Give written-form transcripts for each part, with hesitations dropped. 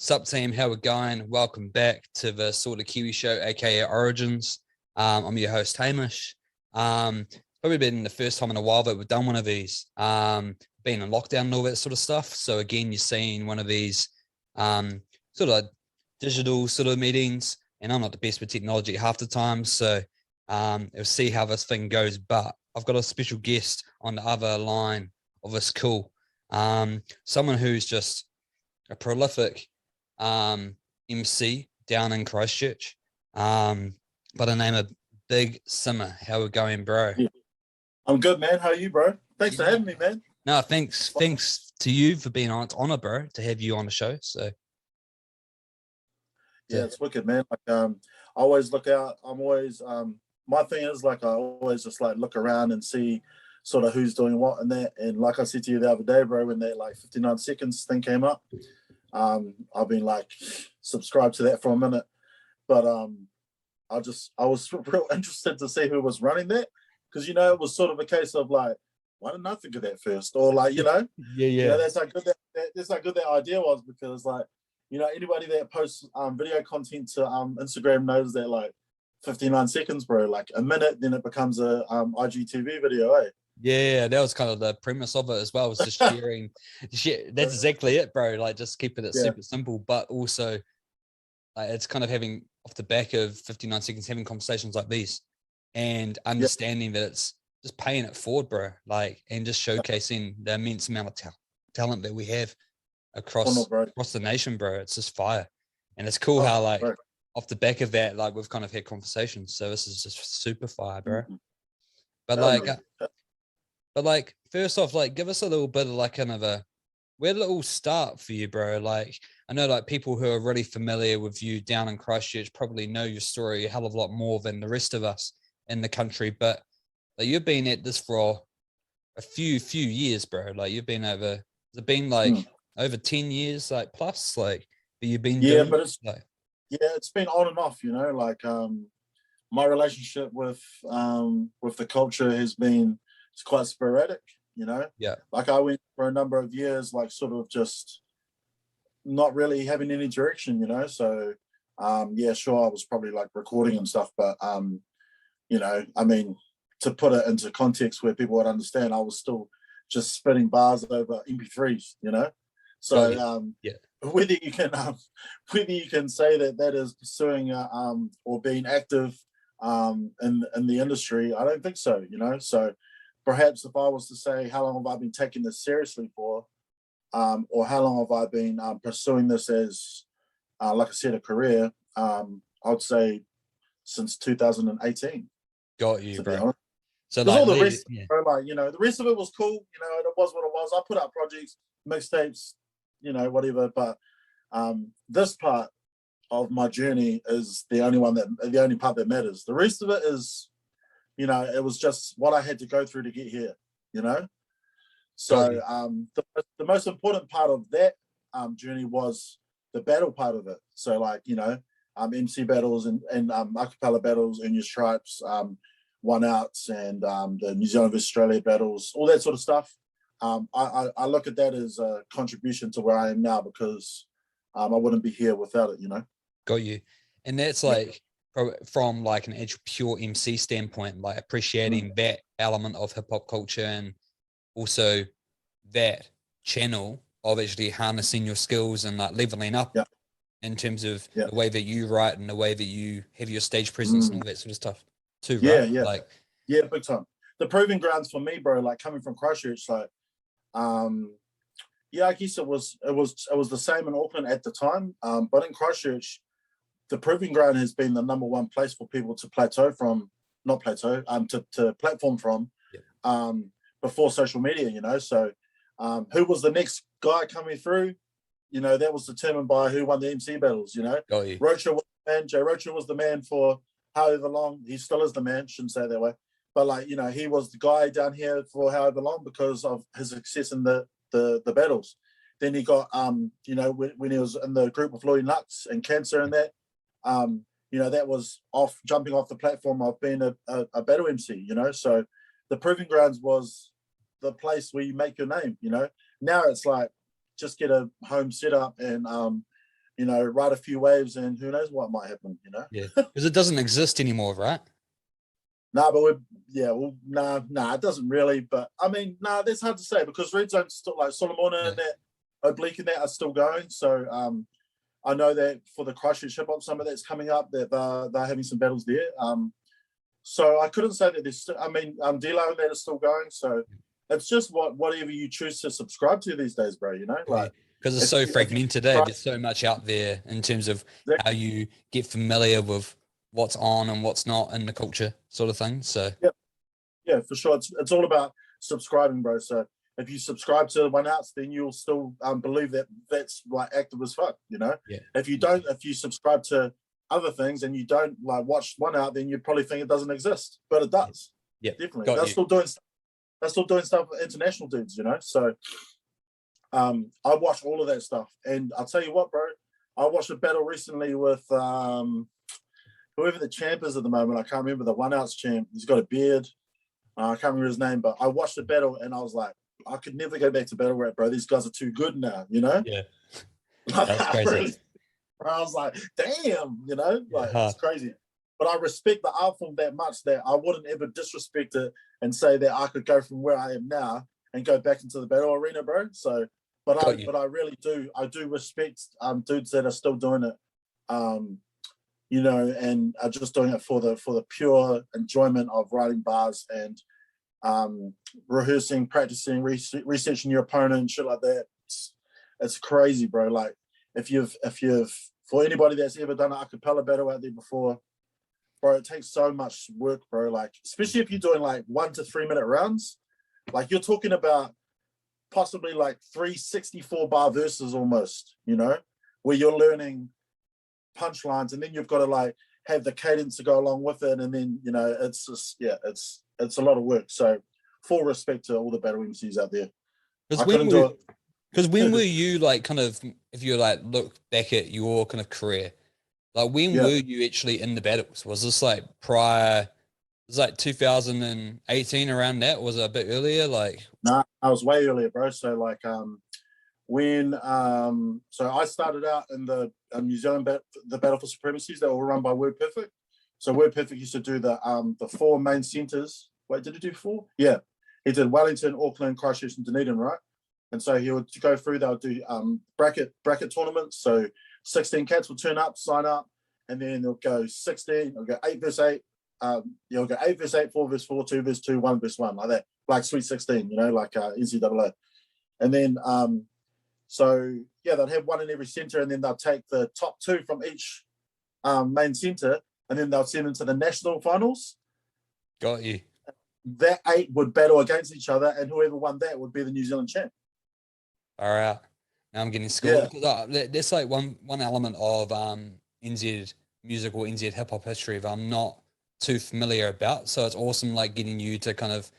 Sup team, how we going? Welcome back to the Sort of Kiwi show, aka Origins. I'm your host Hamish. Probably been the first time in a while that we've done one of these. Been in lockdown and all that sort of stuff. So again, you're seeing one of these sort of digital sort of meetings, and I'm not the best with technology half the time. So we'll see how this thing goes. But I've got a special guest on the other line of this call. Someone who's just a prolific MC down in Christchurch, by the name of Big Sima. How we going, bro? Yeah. I'm good, man. How are you, bro? Thanks for having me, man. No, thanks to you for being on. It's honor, bro, to have you on the show. So yeah, it's wicked, man. Like I always look out. I'm always my thing is like I always just like look around and see sort of who's doing what and that. And like I said to you the other day, bro, when that like 59 seconds thing came up, I've been like subscribed to that for a minute, but I was real interested to see who was running that, because it was sort of a case of like, why didn't I think of that first? Or like, that's how good that idea was, because like, anybody that posts video content to Instagram knows that like 59 seconds, bro, like a minute, then it becomes a IGTV video, eh? Yeah, that was kind of the premise of it as well. Was just sharing. That's exactly it, bro. Like just keeping it super simple, but also like it's kind of having off the back of 59 seconds, having conversations like these, and understanding that it's just paying it forward, bro. Like, and just showcasing the immense amount of talent that we have across the nation, bro. It's just fire, and it's cool how like off the back of that, like we've kind of had conversations. So this is just super fire, bro. But like, first off, like, give us a little bit of like kind of where did it all start for you, bro? Like, I know like people who are really familiar with you down in Christchurch probably know your story a hell of a lot more than the rest of us in the country, but like you've been at this for a few years, bro. Like you've been over 10 years, like plus, like, but you've been doing, but it's been on and off, like my relationship with the culture has been, it's quite sporadic, like I went for a number of years like sort of just not really having any direction, so sure, I was probably like recording and stuff, but I mean, to put it into context where people would understand, I was still just spitting bars over MP3s, so whether you can say that is pursuing or being active in the industry, I don't think so, so perhaps if I was to say how long have I been taking this seriously for, or how long have I been pursuing this as, like I said, a career, I would say since 2018. Got you, bro. So like all the rest, bro, like, the rest of it was cool. It was what it was. I put out projects, mixtapes, whatever. But this part of my journey is the only part that matters. The rest of it is, it was just what I had to go through to get here. So the most important part of that journey was the battle part of it. So like, MC battles and acapella battles, earn your stripes, one outs, and the New Zealand vs Australia battles, all that sort of stuff. I look at that as a contribution to where I am now, because I wouldn't be here without it, Got you. And that's like from like an actual pure MC standpoint, like appreciating that element of hip hop culture, and also that channel of actually harnessing your skills and like leveling up in terms of the way that you write and the way that you have your stage presence and all that sort of stuff too, right? Big time. The proving grounds for me, bro, like coming from Christchurch, like I guess it was the same in Auckland at the time, but in Christchurch, the proving ground has been the number one place for people to to platform from, before social media, so who was the next guy coming through, that was determined by who won the MC battles, Rocha was the man. Jay Rocha was the man for however long. He still is the man, shouldn't say it that way, but like, he was the guy down here for however long because of his success in the battles. Then he got when he was in the group with Lloyd Lux and Cancer and that, that was jumping off the platform of being a battle MC, so the proving grounds was the place where you make your name. Now it's like just get a home setup and you know, ride a few waves, and who knows what might happen, you know? Yeah, because it doesn't exist anymore, right? Nah, but it doesn't really. But I mean, that's hard to say because Red Zone's still like Solomon and that Oblique and that are still going. So I know that for the Christchurch Hip Hop Summit that's coming up, that they're having some battles there. So I couldn't say that there's. Delo and that is still going. So it's just whatever you choose to subscribe to these days, bro. You know, like because it's so fragmented. There's so much out there in terms of how you get familiar with what's on and what's not in the culture, sort of thing. So yeah, for sure. It's all about subscribing, bro. So if you subscribe to the one outs, then you'll still believe that that's like active as fuck, you know. Yeah. If you subscribe to other things and you don't like watch one out, then you probably think it doesn't exist, but it does. Yeah, definitely. They're still doing stuff with international dudes, you know. So I watch all of that stuff, and I'll tell you what, bro. I watched a battle recently with whoever the champ is at the moment. I can't remember the one outs champ. He's got a beard. I can't remember his name, but I watched the battle and I was like, I could never go back to battle rap, bro. These guys are too good now, you know? Yeah. That's crazy. I was like, damn, you know? Like, it's crazy. But I respect the art form that much that I wouldn't ever disrespect it and say that I could go from where I am now and go back into the battle arena, bro. So, but I really do. I do respect dudes that are still doing it. You know, and are just doing it for the pure enjoyment of writing bars and rehearsing, practicing, researching your opponent, shit like that. It's crazy, bro. Like if you've for anybody that's ever done an a cappella battle out there before, bro, it takes so much work, bro. Like especially if you're doing like 1 to 3 minute rounds, like you're talking about possibly like 364 bar verses almost, you know, where you're learning punchlines and then you've got to like have the cadence to go along with it, and then you know it's just it's a lot of work. So full respect to all the battle MCs out there. Because when were you like kind of, if you like look back at your kind of career, like when were you actually in the battles? Was this like prior? Was like 2018 around that? Was it a bit earlier? Like nah, I was way earlier, bro. So like when so I started out in the New Zealand the Battle for Supremacies that were run by Word Perfect. So Word Perfect used to do the 4 main centers. Wait, did he do 4? Yeah, he did Wellington, Auckland, Christchurch, and Dunedin, right? And so he would go through. They'll do bracket tournaments. So 16 cats will turn up, sign up, and then they'll go 16. They'll go 8 versus 8. You'll go 8 versus 8, 4 versus 4, 2 versus 2, 1 versus 1, like that, like Sweet 16, you know, like NCAA. And then so yeah, they'll have one in every center, and then they'll take the top 2 from each main center, and then they'll send them to the national finals. Got you. That 8 would battle against each other, and whoever won that would be the New Zealand champ. All right. Now I'm getting schooled. Yeah. That's like one element of NZ music or NZ hip hop history that I'm not too familiar about. So it's awesome, like getting you to kind of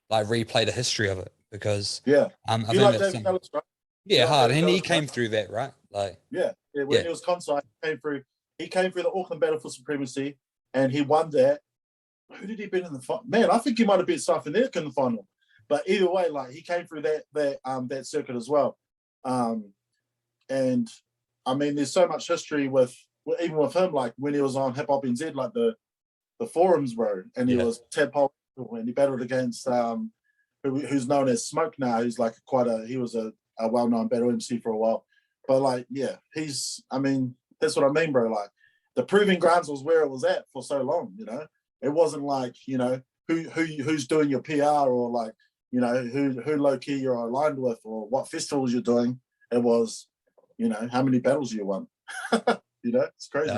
like replay the history of it, because I think like David Ellis, right? Yeah, hard. And he came through that, right? Like when it was Consci, he came through the Auckland Battle for Supremacy, and he won that. Who did he beat in the final? Man, I think he might have beat South America in the final. But either way, like he came through that circuit as well. And I mean, there's so much history with even with him, like when he was on Hip Hop NZ, like the forums, bro, and he was Tadpole, and he battled against who's known as Smoke now. He's like he was a well-known battle MC for a while. But like, I mean, that's what I mean, bro. Like the proving grounds was where it was at for so long, you know. It wasn't like, you know, who's doing your PR, or like, you know, who low key you're aligned with, or what festivals you're doing. It was, you know, how many battles you won. You know, it's crazy.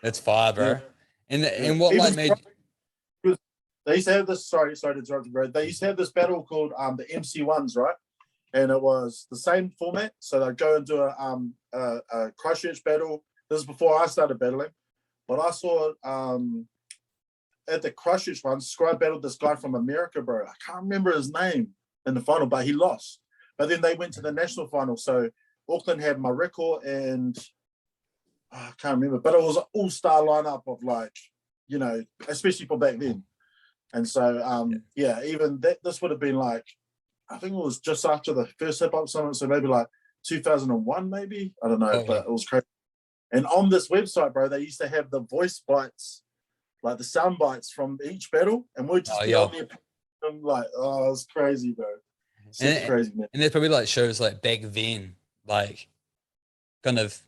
It's fire, bro. And what like made they used to have this, sorry to interrupt you, bro. They used to have this battle called the MC1s, right? And it was the same format. So they'd go and do a Christchurch battle. This is before I started battling. But I saw at the Christchurch one, Scribe battled this guy from America, bro. I can't remember his name in the final, but he lost. But then they went to the national final. So Auckland had Mareko and I can't remember, but it was an all-star lineup of like, you know, especially for back then. And so, even this would have been like, I think it was just after the first Hip Hop Summit, so maybe like 2001, maybe. I don't know, but it was crazy. And on this website, bro, they used to have the voice bites, like the sound bites from each battle, and we'd just be on there. I'm like, oh, it's crazy, bro. Super crazy, man. And there's probably like shows like back then, like kind of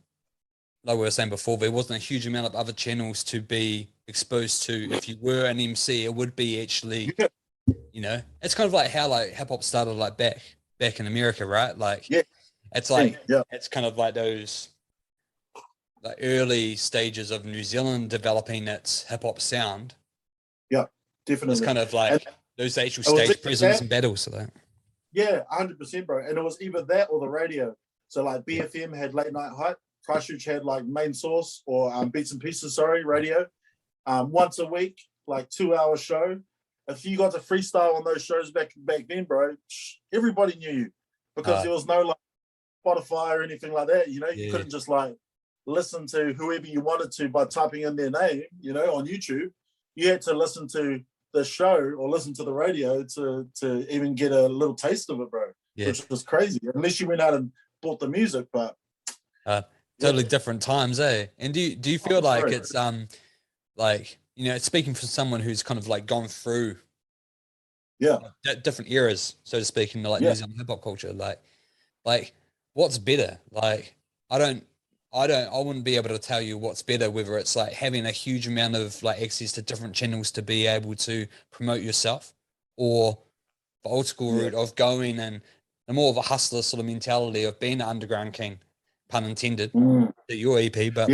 like we were saying before, there wasn't a huge amount of other channels to be exposed to. If you were an MC, it would be actually, you know, it's kind of like how like hip hop started like back in America, right? Like, it's like it's kind of like those like early stages of New Zealand developing its hip hop sound. Yeah, definitely. It's kind of like those actual stage presence and battles of that. Yeah, 100%, bro. And it was either that or the radio. So like BFM had Late Night Hype, Christchurch had like Main Source or Beats and Pieces, radio. Once a week, like 2-hour show. If you got to freestyle on those shows back then, bro, everybody knew you because there was no like Spotify or anything like that. You know, you couldn't just like listen to whoever you wanted to by typing in their name, you know, on YouTube. You had to listen to the show or listen to the radio to even get a little taste of it, bro. Which was crazy. Unless you went out and bought the music, but totally different times, eh? And do you feel like it's like, you know, speaking for someone who's kind of like gone through different eras, so to speak, in the like New Zealand hip hop culture, like what's better? Like I wouldn't be able to tell you what's better, whether it's like having a huge amount of like access to different channels to be able to promote yourself, or the old school route of going and the more of a hustler sort of mentality of being an underground king, pun intended, that your EP, but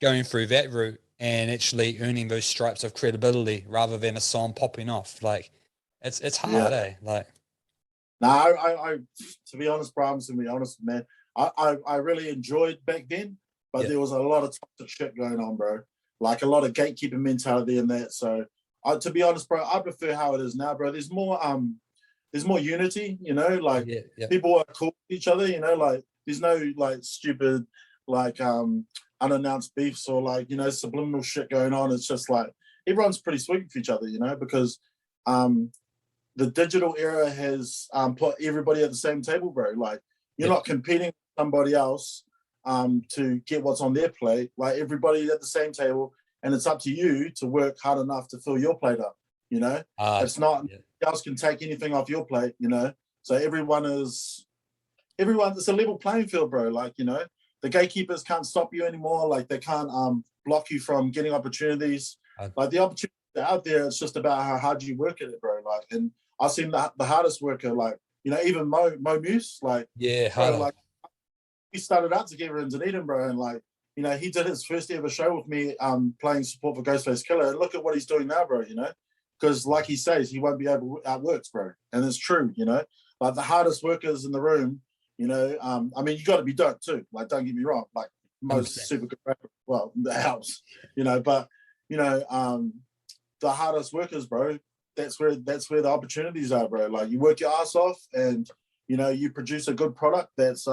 going through that route and actually earning those stripes of credibility rather than a song popping off. Like it's hard, eh? Like, no, I to be honest, bro, I'm to be honest, man. I really enjoyed back then, but there was a lot of toxic shit going on, bro. Like a lot of gatekeeping mentality in that. So, to be honest, bro, I prefer how it is now, bro. There's more unity, you know. Like people are cool with each other, you know. Like there's no like stupid, like unannounced beefs or like, you know, subliminal shit going on. It's just like everyone's pretty sweet with each other, you know, because the digital era has put everybody at the same table, bro. Like you're not competing with somebody else to get what's on their plate. Like everybody at the same table, and it's up to you to work hard enough to fill your plate up, you know. It's not else can take anything off your plate, you know. So it's a level playing field, bro. Like, you know, the gatekeepers can't stop you anymore. Like they can't block you from getting opportunities. Like the opportunities are out there. It's just about how hard you work at it, bro. Like, and I've seen the hardest worker, like, you know, even Mo Muse, like, bro, like we started out together in Dunedin, bro, and like, you know, he did his first ever show with me, playing support for Ghostface Killer, and look at what he's doing now, bro. You know, because like he says, he won't be able to outworks, bro, and it's true. You know, like the hardest workers in the room. You know, I mean, you got to be dope too. Like, don't get me wrong. Like most 100%. Super good rappers, well, that helps. You know, but you know, the hardest workers, bro. That's where the opportunities are, bro. Like you work your ass off, and you know you produce a good product that's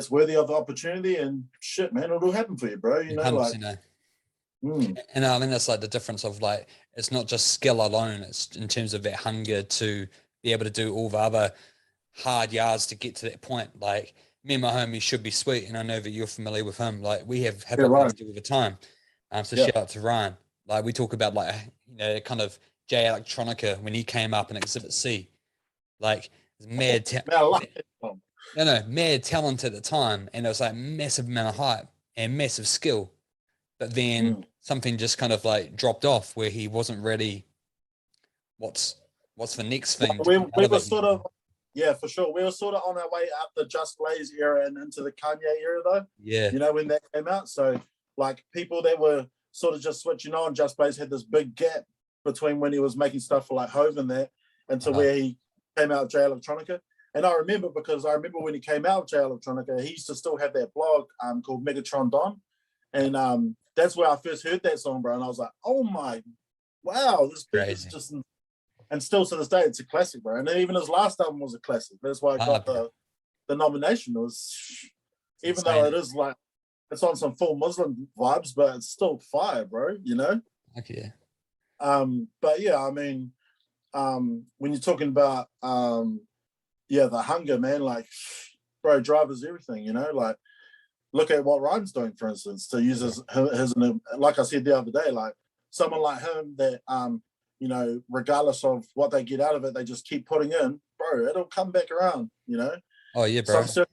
worthy of the opportunity, and shit, man, it'll happen for you, bro. You know, like. And I mean that's like the difference of like it's not just skill alone. It's in terms of that hunger to be able to do all the other hard yards to get to that point. Like me and my homie Should Be Sweet, and I know that you're familiar with him. Like we have hip hop all the time. So shout out to Ryan. Like we talk about like, you know, kind of J Electronica when he came up in Exhibit C, like mad talent at the time, and it was like massive amount of hype and massive skill, but then something just kind of like dropped off where he wasn't ready. What's the next thing? We were sort of, for sure. We were sort of on our way out the Just Blaze era and into the Kanye era, though. Yeah, you know, when that came out. So like people that were sort of just switching on, Just Blaze had this big gap between when he was making stuff for like Hove and that, and to where he came out with J Electronica. And I remember when he came out with J Electronica, he used to still have that blog called Megatron Don. And that's where I first heard that song, bro. And I was like, oh my, wow, this beat is just, and still to this day, it's a classic, bro. And even his last album was a classic. That's why I got the nomination. It was, even though it is like, it's on some full Muslim vibes, but it's still fire, bro, you know? Okay. But yeah, I mean, when you're talking about the hunger, man, like, bro, drive is everything, you know, like look at what Ryan's doing, for instance, to use his like I said the other day, like someone like him that you know, regardless of what they get out of it, they just keep putting in, bro, it'll come back around, you know. Oh yeah, bro. Some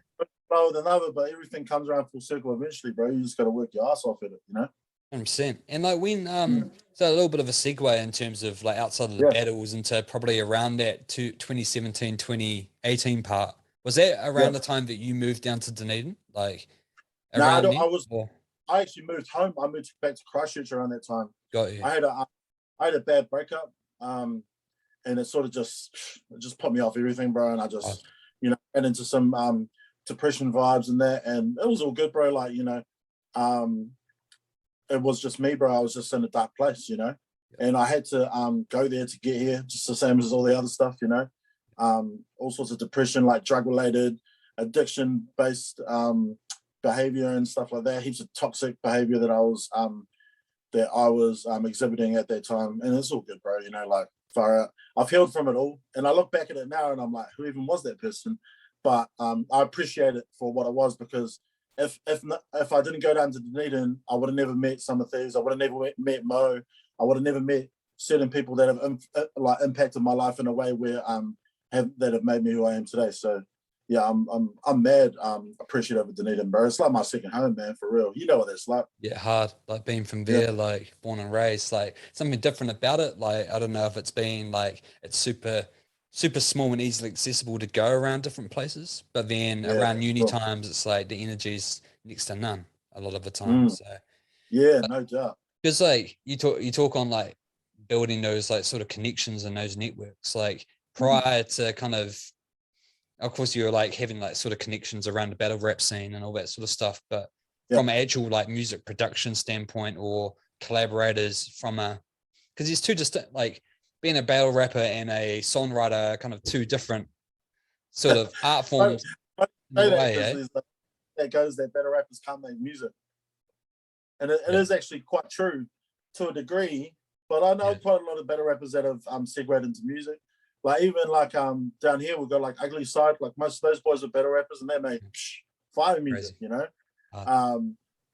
slower than other, but everything comes around full circle eventually, bro. You just got to work your ass off at it, you know. 100%. And like when so a little bit of a segue in terms of like outside of the battles into probably around that 2017 2018 part, was that around the time that you moved down to Dunedin, like around I actually moved home. I moved back to Christchurch around that time. Got you. I had a bad breakup, and it sort of just put me off everything, bro. And I just you know, went into some depression vibes and that, and it was all good, bro. Like, you know, it was just me, bro. I was just in a dark place, you know, and I had to go there to get here, just the same as all the other stuff, you know. All sorts of depression, like drug related, addiction based behavior and stuff like that. Heaps of toxic behavior that I was exhibiting at that time, and it's all good, bro. You know, like far out. I've healed from it all, and I look back at it now, and I'm like, who even was that person? But I appreciate it for what it was, because if I didn't go down to Dunedin, I would have never met some of these. I would have never met Mo. I would have never met certain people that have like impacted my life in a way where that have made me who I am today. So yeah, I'm mad appreciative of Dunedin, bro. It's like my second home, man, for real. You know what it's like. Yeah, hard. Like being from there, like born and raised, like something different about it. Like I don't know if it's been like it's super small and easily accessible to go around different places, but then around uni times, it's like the energy's next to none a lot of the time. So yeah, no doubt. Because like you talk on like building those like sort of connections and those networks, like prior to kind of course you're like having like sort of connections around the battle rap scene and all that sort of stuff, but from an actual like music production standpoint or collaborators from because there's two distinct, like being a battle rapper and a songwriter, kind of two different sort of art forms. That goes that battle rappers can't make music, and it is actually quite true to a degree. But I know quite a lot of battle rappers that have segued into music. Like even like down here we've got like Ugly Side. Like most of those boys are battle rappers, and they make fire music, you know.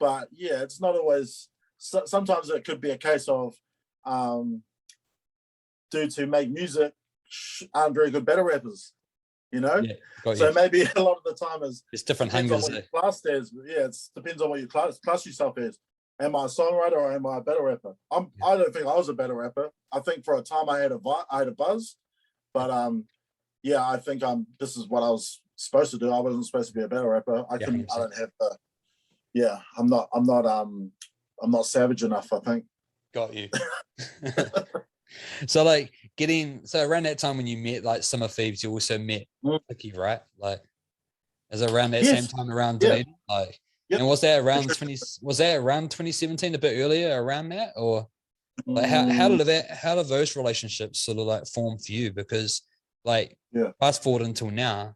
But yeah, it's not always. Sometimes it could be a case of dudes who make music aren't very good battle rappers, you know. So maybe a lot of the time it's different hungers. Class as it depends on what you class yourself as. Am I a songwriter or am I a battle rapper? I don't think I was a battle rapper. I think for a time I had a buzz, but I think this is what I was supposed to do. I wasn't supposed to be a battle rapper. I don't have the. Yeah, I'm not savage enough, I think. Got you. So like around that time when you met like Summer Thieves, you also met Tiki, right? Like is it around that same time around Dunedin? Like and was that around 2017, a bit earlier around that? Or like how did those relationships sort of like form for you? Because like fast forward until now,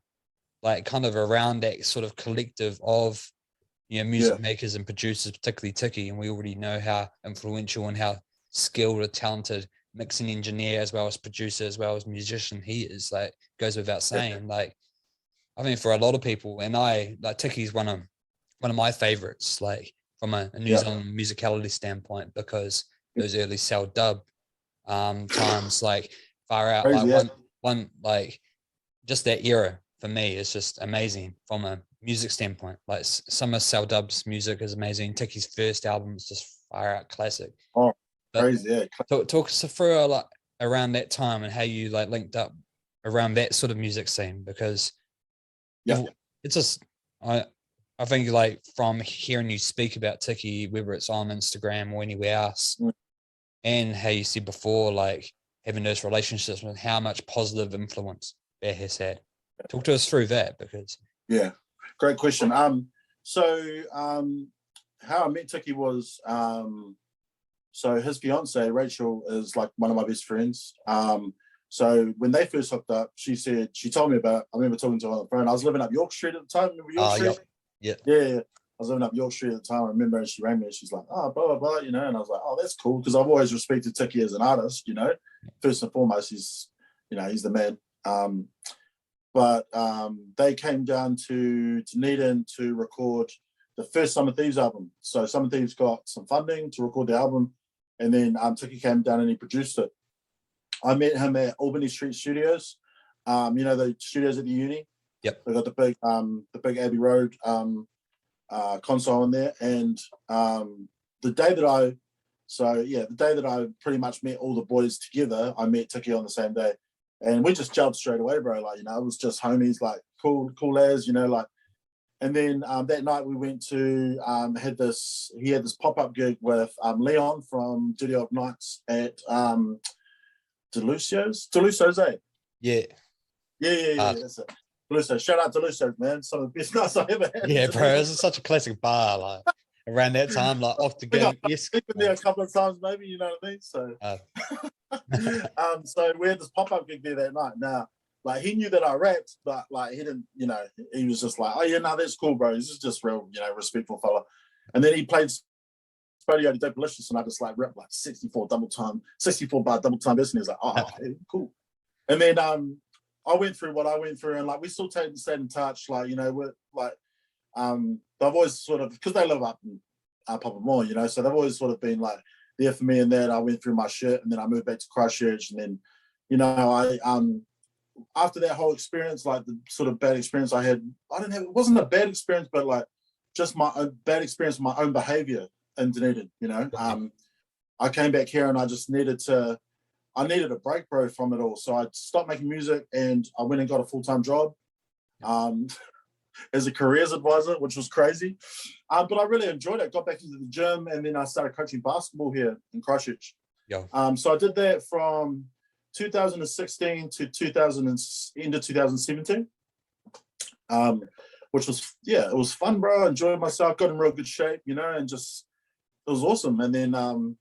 like kind of around that sort of collective of music makers and producers, particularly Tiki, and we already know how influential and how skilled or talented mixing engineer as well as producer as well as musician he is. Like goes without saying. Like I mean, for a lot of people, and I like Tiki's one of my favorites, like from a New Zealand musicality standpoint, because those early cell dub times, like far out, crazy, like one like just that era for me is just amazing from a music standpoint. Like some of Cell Dub's music is amazing. Tiki's first album is just far out classic. Oh, but crazy! Yeah. Talk us through like around that time and how you like linked up around that sort of music scene, because it's just I think like from hearing you speak about Tiki, whether it's on Instagram or anywhere else, and how you said before, like having those relationships and how much positive influence that has had. Talk to us through that, because great question. So how I met Tiki was so his fiance Rachel is like one of my best friends. So when they first hooked up, she told me about. I remember talking to her on the phone. I was living up York Street at the time. Remember York Street? Yeah. I was living up York Street at the time. I remember, and she rang me and she's like, "Oh, blah blah blah," you know. And I was like, "Oh, that's cool," because I've always respected Tiki as an artist. You know, first and foremost, he's the man. But they came down to Dunedin to record the first Summer Thieves album. So Summer Thieves got some funding to record the album, and then Tiki came down and he produced it. I met him at Albany Street Studios. You know, the studios at the uni. Yep. They got the big Abbey Road console in there. And the day that I pretty much met all the boys together, I met Tiki on the same day. And we just gelled straight away, bro. Like, you know, it was just homies, like cool as, you know, like. And then that night we went to he had this pop-up gig with Leon from Duty of Nights at Delusio's, eh? Yeah. Yeah, that's it. Deluso. Shout out to Deluso, man. Some of the best nights I ever had. Yeah, bro. This is such a classic bar, like around that time, like off the gig. Yes. I've been there a couple of times, maybe, you know what I mean? So so we had this pop-up gig there that night. Now, like, he knew that I rapped, but like he didn't, you know, he was just like, oh yeah, no, that's cool, bro. This is just real, you know, respectful fella. And then he played Stereotypes Delicious, and I just like ripped like 64 bar double time verse, and he was like, oh, okay, cool. And then I went through what I went through, and like we still stayed in touch. Like, you know, we're like they've always sort of, because they live up in Papa More, you know, so they've always sort of been like there for me. And then I went through my shit, and then I moved back to Christchurch, and then, you know, I after that whole experience, like the sort of bad experience I had, it wasn't a bad experience, but like just my own bad experience with my own behavior in Dunedin, you know. I came back here and I just needed a break, bro, from it all. So I stopped making music and I went and got a full-time job as a careers advisor, which was crazy. But I really enjoyed it. Got back into the gym, and then I started coaching basketball here in Christchurch. Yeah. So I did that from 2016 to end of 2017, which was, it was fun, bro. I enjoyed myself, got in real good shape, you know, and just, it was awesome. And then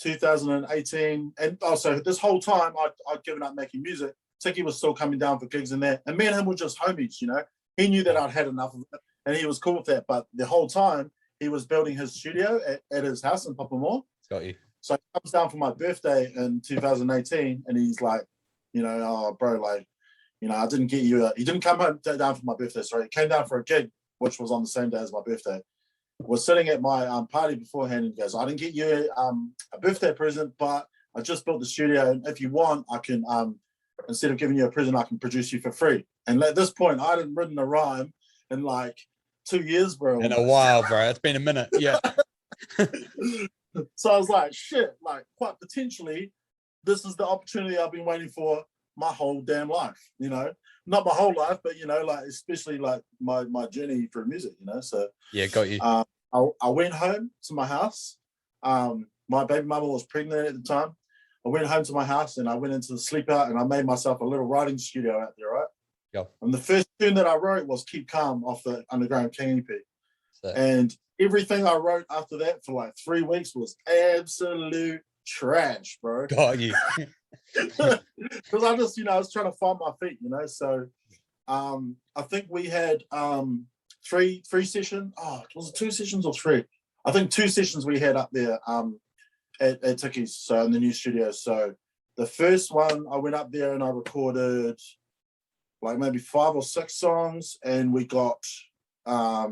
2018, and also this whole time I'd given up making music. Tiki was still coming down for gigs and that, and me and him were just homies, you know. He knew that I'd had enough of it, and he was cool with that. But the whole time he was building his studio at his house in Papamore. Got you. So he comes down for my birthday in 2018, and he's like, you know, oh, bro, like, you know, I didn't get you. He didn't come down for my birthday. Sorry, he came down for a gig, which was on the same day as my birthday. Was sitting at my party beforehand, and he goes, I didn't get you a birthday present, but I just built the studio, and if you want, I can, instead of giving you a present, I can produce you for free. And at this point, I hadn't written a rhyme in like 2 years, bro. In a while, bro. It's been a minute. Yeah. So I was like, shit, like, quite potentially, this is the opportunity I've been waiting for my whole damn life, you know. Not my whole life, but, you know, like, especially like my journey through music, you know. So yeah, got you. I went home to my house. My baby mama was pregnant at the time. I went home to my house and I went into the sleep out, and I made myself a little writing studio out there, right? Yeah. And the first tune that I wrote was Keep Calm off the Underground King EP. So. And everything I wrote after that for like 3 weeks was absolute trash, bro. Got you. Because I just, you know, I was trying to find my feet, you know. So I think we had three sessions. Oh, was it 2 sessions or 3? I think 2 sessions we had up there at Tiki's, so in the new studio. So the first one, I went up there and I recorded like maybe 5 or 6 songs, and we got Back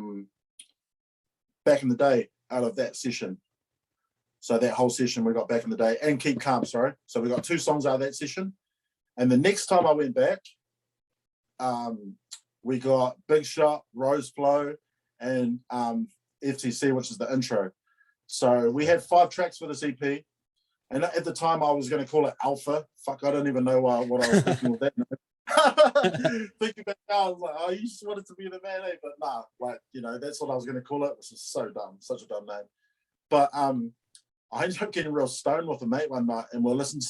in the Day out of that session. So that whole session we got Back in the Day and Keep Calm, sorry. So we got 2 songs out of that session. And the next time I went back, we got Big Shot, Rose Flow, and FTC, which is the intro. So we had 5 tracks for this EP. And at the time I was going to call it Alpha. Fuck, I don't even know what I was thinking with that name. Thinking back now, I was like, oh, you just wanted to be the man, eh? But nah, like, you know, that's what I was going to call it, which is so dumb, such a dumb name. But I ended up getting real stoned with a mate one night, and we're listening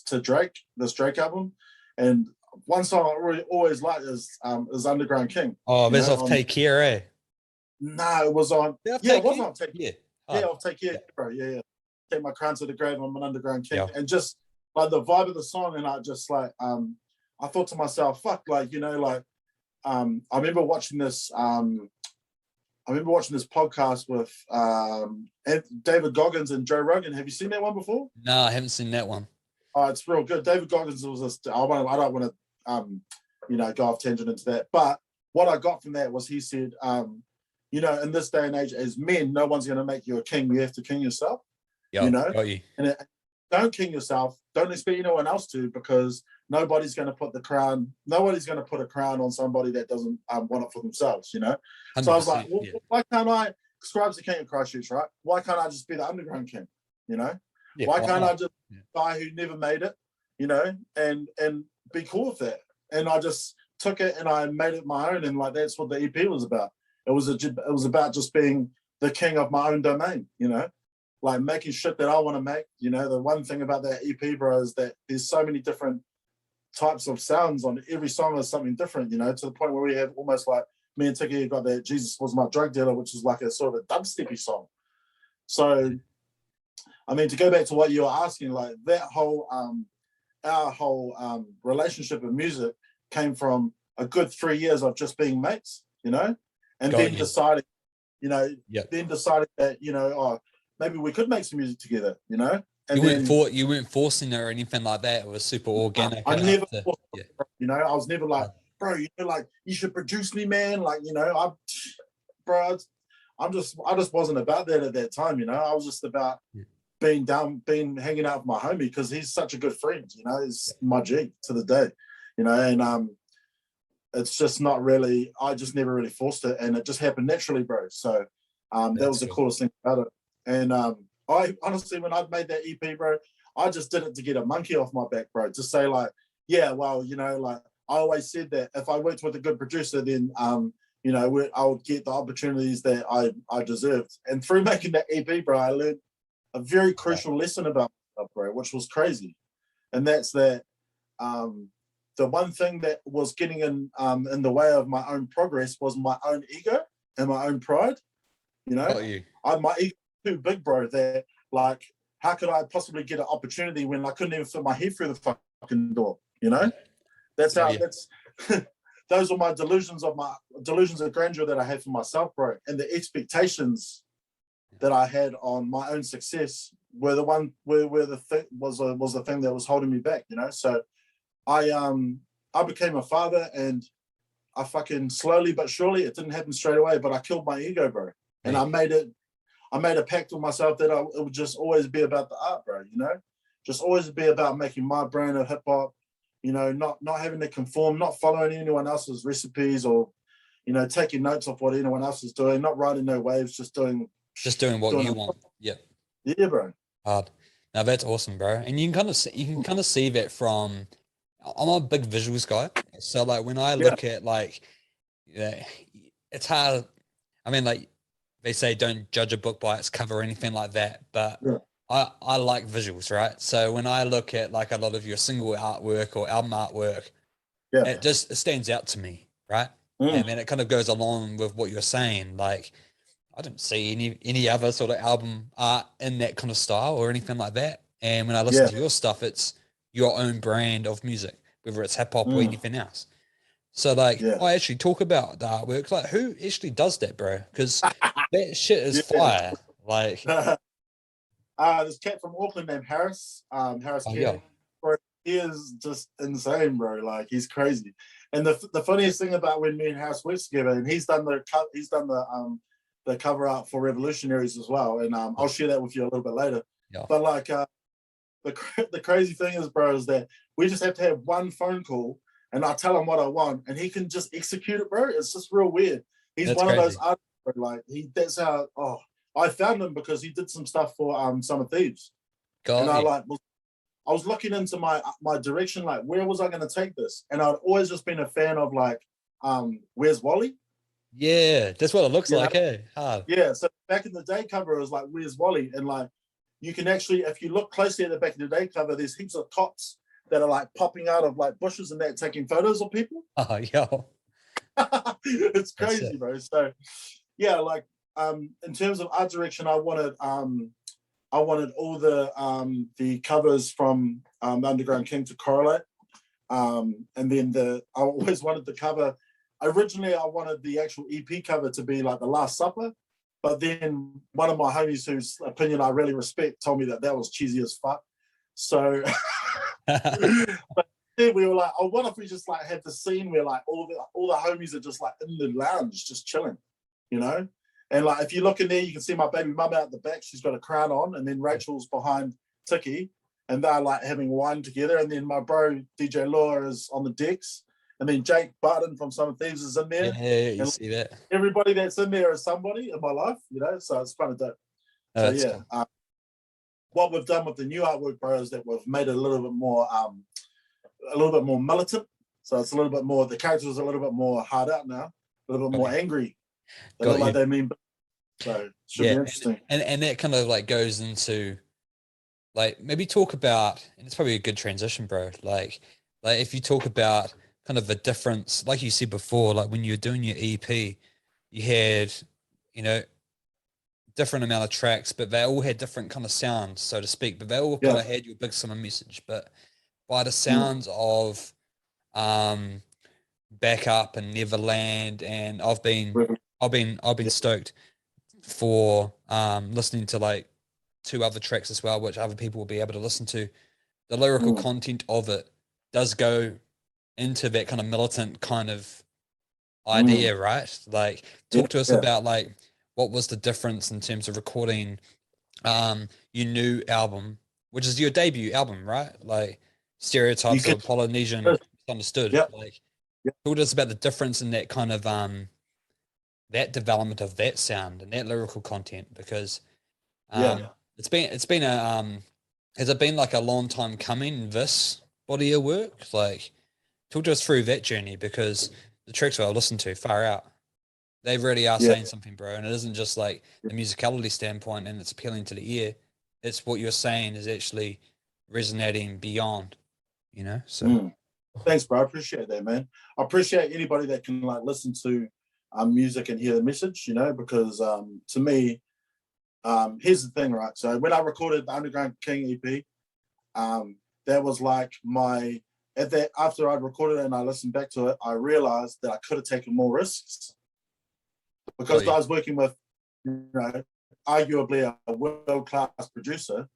to Drake, this Drake album. And one song I really always liked is Underground King. Oh, that's off Take Care, eh? No, it was on. Yeah, it was on Take Care. Yeah. Oh. Yeah, I'll take care, bro. Yeah. Take my crown to the grave. I'm an underground king. Yeah. And just like the vibe of the song, and I just like I thought to myself, fuck, like, you know, like I remember watching this podcast with David Goggins and Joe Rogan. Have you seen that one before? No, I haven't seen that one. Oh, it's real good. David Goggins was I don't want to you know, go off tangent into that, but what I got from that was he said, you know, in this day and age, as men, no one's going to make you a king. You have to king yourself. You know, and don't king yourself. Don't expect anyone else to, because nobody's going to put a crown on somebody that doesn't want it for themselves. You know. So I was like, well, why can't I? Scribe's the king of Christchurch, right? Why can't I just be the underground king? You know. Why can't I just be a guy who never made it? You know, and be cool with that. And I just took it and I made it my own, and like that's what the EP was about. It was about just being the king of my own domain, you know, like making shit that I want to make. You know, the one thing about that EP, bro, is that there's so many different types of sounds on every song is something different, you know, to the point where we have almost like me and Tiki got that Jesus Was My Drug Dealer, which is like a sort of a dubsteppy song. So, I mean, to go back to what you were asking, like that whole, our whole relationship with music came from a good 3 years of just being mates, you know. And then deciding, you know, that, you know, oh, maybe we could make some music together, you know. And you weren't forcing her or anything like that. It was super organic. I never, you know, I was never like, bro, you know, like you should produce me, man. Like, you know, I just wasn't about that at that time, you know. I was just about being hanging out with my homie because he's such a good friend, you know. He's my G to the day, you know, and it's just not really, I just never really forced it, and it just happened naturally, bro. So that was the coolest thing about it. And I honestly, when I made that EP, bro, I just did it to get a monkey off my back, bro. To say like, yeah, well, you know, like I always said that if I worked with a good producer, then, you know, I would get the opportunities that I deserved. And through making that EP, bro, I learned a very crucial lesson about myself, bro, which was crazy. And that's that the one thing that was getting in the way of my own progress was my own ego and my own pride. You know, my ego was too big, bro, that like, how could I possibly get an opportunity when I couldn't even fit my head through the fucking door? You know, that's how that's those are my delusions of grandeur that I had for myself, bro. And the expectations that I had on my own success were the one where the thing was the thing that was holding me back, you know. So I became a father, and I fucking slowly but surely, it didn't happen straight away, but I killed my ego, bro. And I made a pact with myself that it would just always be about the art, bro, you know? Just always be about making my brand of hip hop, you know, not having to conform, not following anyone else's recipes or, you know, taking notes off what anyone else is doing, not riding no waves, just doing what you want. Yeah. Yeah, bro. Hard. Now that's awesome, bro. And you can kind of see that from, I'm a big visuals guy. So like when I look at like, it's hard. I mean, like they say, don't judge a book by its cover or anything like that. But I like visuals, right? So when I look at like a lot of your single artwork or album artwork, it stands out to me, right? And then it kind of goes along with what you're saying. Like I don't see any other sort of album art in that kind of style or anything like that. And when I listen to your stuff, it's your own brand of music, whether it's hip hop or anything else. So like, I actually talk about the artwork. Like, who actually does that, bro? Because that shit is fire. Like, this cat from Auckland named Harris. Harris Kelly. Bro, he is just insane, bro. Like, he's crazy. And the funniest thing about when me and Harris worked together, and he's done the cover art for Revolutionaries as well. And I'll share that with you a little bit later. Yeah. But like, the crazy thing is, bro, is that we just have to have one phone call, and I tell him what I want, and he can just execute it, bro. It's just real weird. He's one of those artists, bro, like that's how. Oh, I found him because he did some stuff for Summer Thieves, and I was looking into my direction, like where was I going to take this, and I'd always just been a fan of like, Where's Wally? Yeah, that's what it looks like, eh? Hard. Yeah, so back in the day cover, it was like, Where's Wally? And like, you can actually, if you look closely at the back of the day cover, there's heaps of cops that are like popping out of like bushes and that, taking photos of people. Oh, yo. It's crazy, bro. So yeah, like in terms of art direction, I wanted all the covers from Underground King to correlate. And then I always wanted the cover. Originally, I wanted the actual EP cover to be like The Last Supper, but then one of my homies, whose opinion I really respect, told me that was cheesy as fuck. So but then we were like, oh, what if we just like had the scene where like all the homies are just like in the lounge, just chilling, you know? And like, if you look in there, you can see my baby mum out the back. She's got a crown on, and then Rachel's behind Tiki, and they're like having wine together. And then my bro DJ Law is on the decks, and then Jake Barton from Summer Thieves is in there. Yeah, you and see that. Everybody that's in there is somebody in my life, you know. So it's kind of dope. So yeah, cool. What we've done with the new artwork, bro, is that we've made it a little bit more militant. So it's a little bit more. The characters are a little bit more hard out now, a little bit more angry. They look like they mean. So it should be interesting. And that kind of like goes into like maybe talk about, and it's probably a good transition, bro. Like if you talk about kind of the difference, like you said before, like when you're doing your EP, you had, you know, different amount of tracks, but they all had different kind of sounds, so to speak. But they all kind of had your Big Sima message. But by the sounds of Backup and Neverland, and I've been stoked for listening to like 2 other tracks as well, which other people will be able to listen to. The lyrical content of it does go into that kind of militant kind of idea, right? Like talk to us about like what was the difference in terms of recording your new album, which is your debut album, right? Like Stereotypes of Polynesian Understood. Like talk to us about the difference in that kind of that development of that sound and that lyrical content, because it's been a has it been like a long time coming, this body of work? Like talk to us through that journey, because the tracks I listen to far out, they really are saying something, bro. And it isn't just like the musicality standpoint and it's appealing to the ear. It's what you're saying is actually resonating beyond, you know? So thanks, bro. I appreciate that, man. I appreciate anybody that can like listen to music and hear the message, you know, because to me, here's the thing, right? So when I recorded the Underground King EP, that was like after I'd recorded it and I listened back to it, I realized that I could have taken more risks, because I was working with, you know, arguably a world-class producer.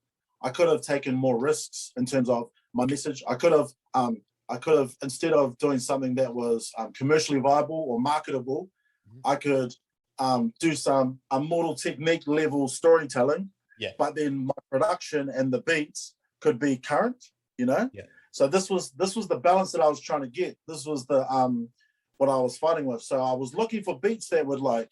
I could have taken more risks in terms of my message. I could have, instead of doing something that was commercially viable or marketable, I could do some Immortal Technique level storytelling, but then my production and the beats could be current, you know? So this was the balance that I was trying to get. This was the what I was fighting with. So I was looking for beats that would, like,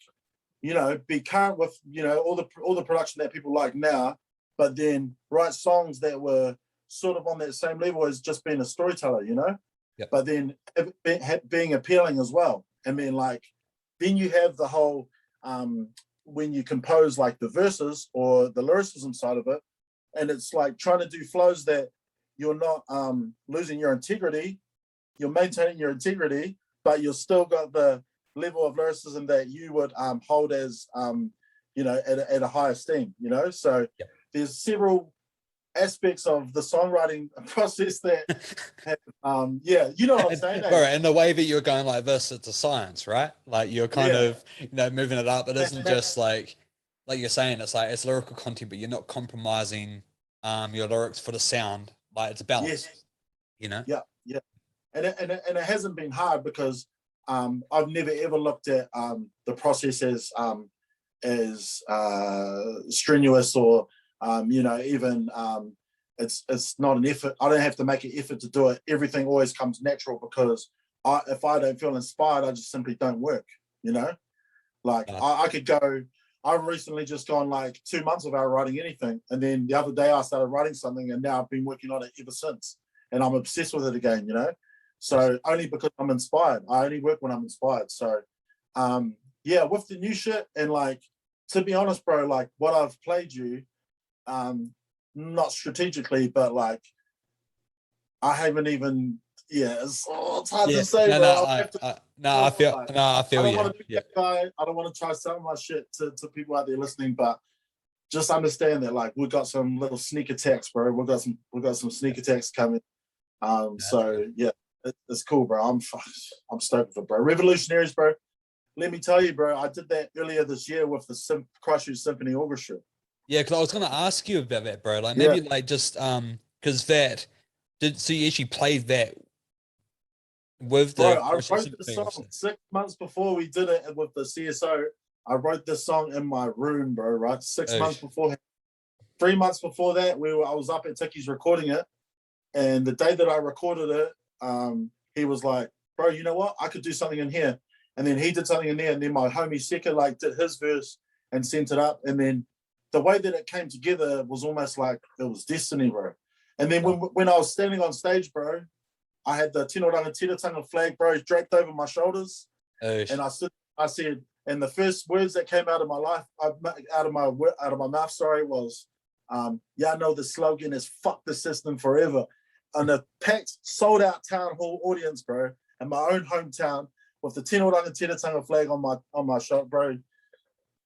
you know, be current with, you know, all the production that people like now, but then write songs that were sort of on that same level as just being a storyteller, you know? But then being appealing as well. I mean, like, then you have the whole, when you compose like the verses or the lyricism side of it, and it's like trying to do flows that you're not losing your integrity, you're maintaining your integrity, but you've still got the level of lyricism that you would hold as, you know, at a high esteem, you know? So there's several aspects of the songwriting process that have, you know what I'm saying? Bro, and the way that you're going like this, it's a science, right? Like you're kind of, you know, moving it up. It isn't just like you're saying, it's like, it's lyrical content, but you're not compromising your lyrics for the sound. Like it's a balance, you know? Yeah. And it hasn't been hard, because I've never ever looked at the process as strenuous or, you know, even it's not an effort. I don't have to make an effort to do it. Everything always comes natural, because if I don't feel inspired, I just simply don't work, you know? Like I could go, I've recently just gone like 2 months without writing anything. And then the other day I started writing something, and now I've been working on it ever since. And I'm obsessed with it again, you know? So only because I'm inspired. I only work when I'm inspired. So with the new shit, and like, to be honest, bro, like what I've played you, not strategically, but like I haven't even, it's hard to say, bro. I feel I don't want to be that guy. I don't want to try selling my shit to people out there listening, but just understand that, like, we've got some little sneak attacks, bro. We've got some sneak attacks coming. It's cool, bro. I'm stoked for it, bro. Revolutionaries, bro. Let me tell you, bro, I did that earlier this year with the Christchurch Symphony Orchestra. Yeah, because I was gonna ask you about that, bro. Like maybe like just because so you actually played that with the I wrote the song 6 months before we did it with the CSO. I wrote this song in my room, bro, right? 6 months before, 3 months before that, I was up at Tiki's recording it. And the day that I recorded it, he was like, bro, you know what? I could do something in here. And then he did something in there. And then my homie Seka like did his verse and sent it up. And then the way that it came together was almost like it was destiny, bro. And then when I was standing on stage, bro, I had the Tino Rangatira flag, bro, draped over my shoulders. And I said, and the first words that came out of my life, out of my mouth, sorry, was, yeah, I know the slogan is "fuck the system forever." And a packed, sold out town hall audience, bro, in my own hometown, with the Tino Rangatira flag on my shirt, bro.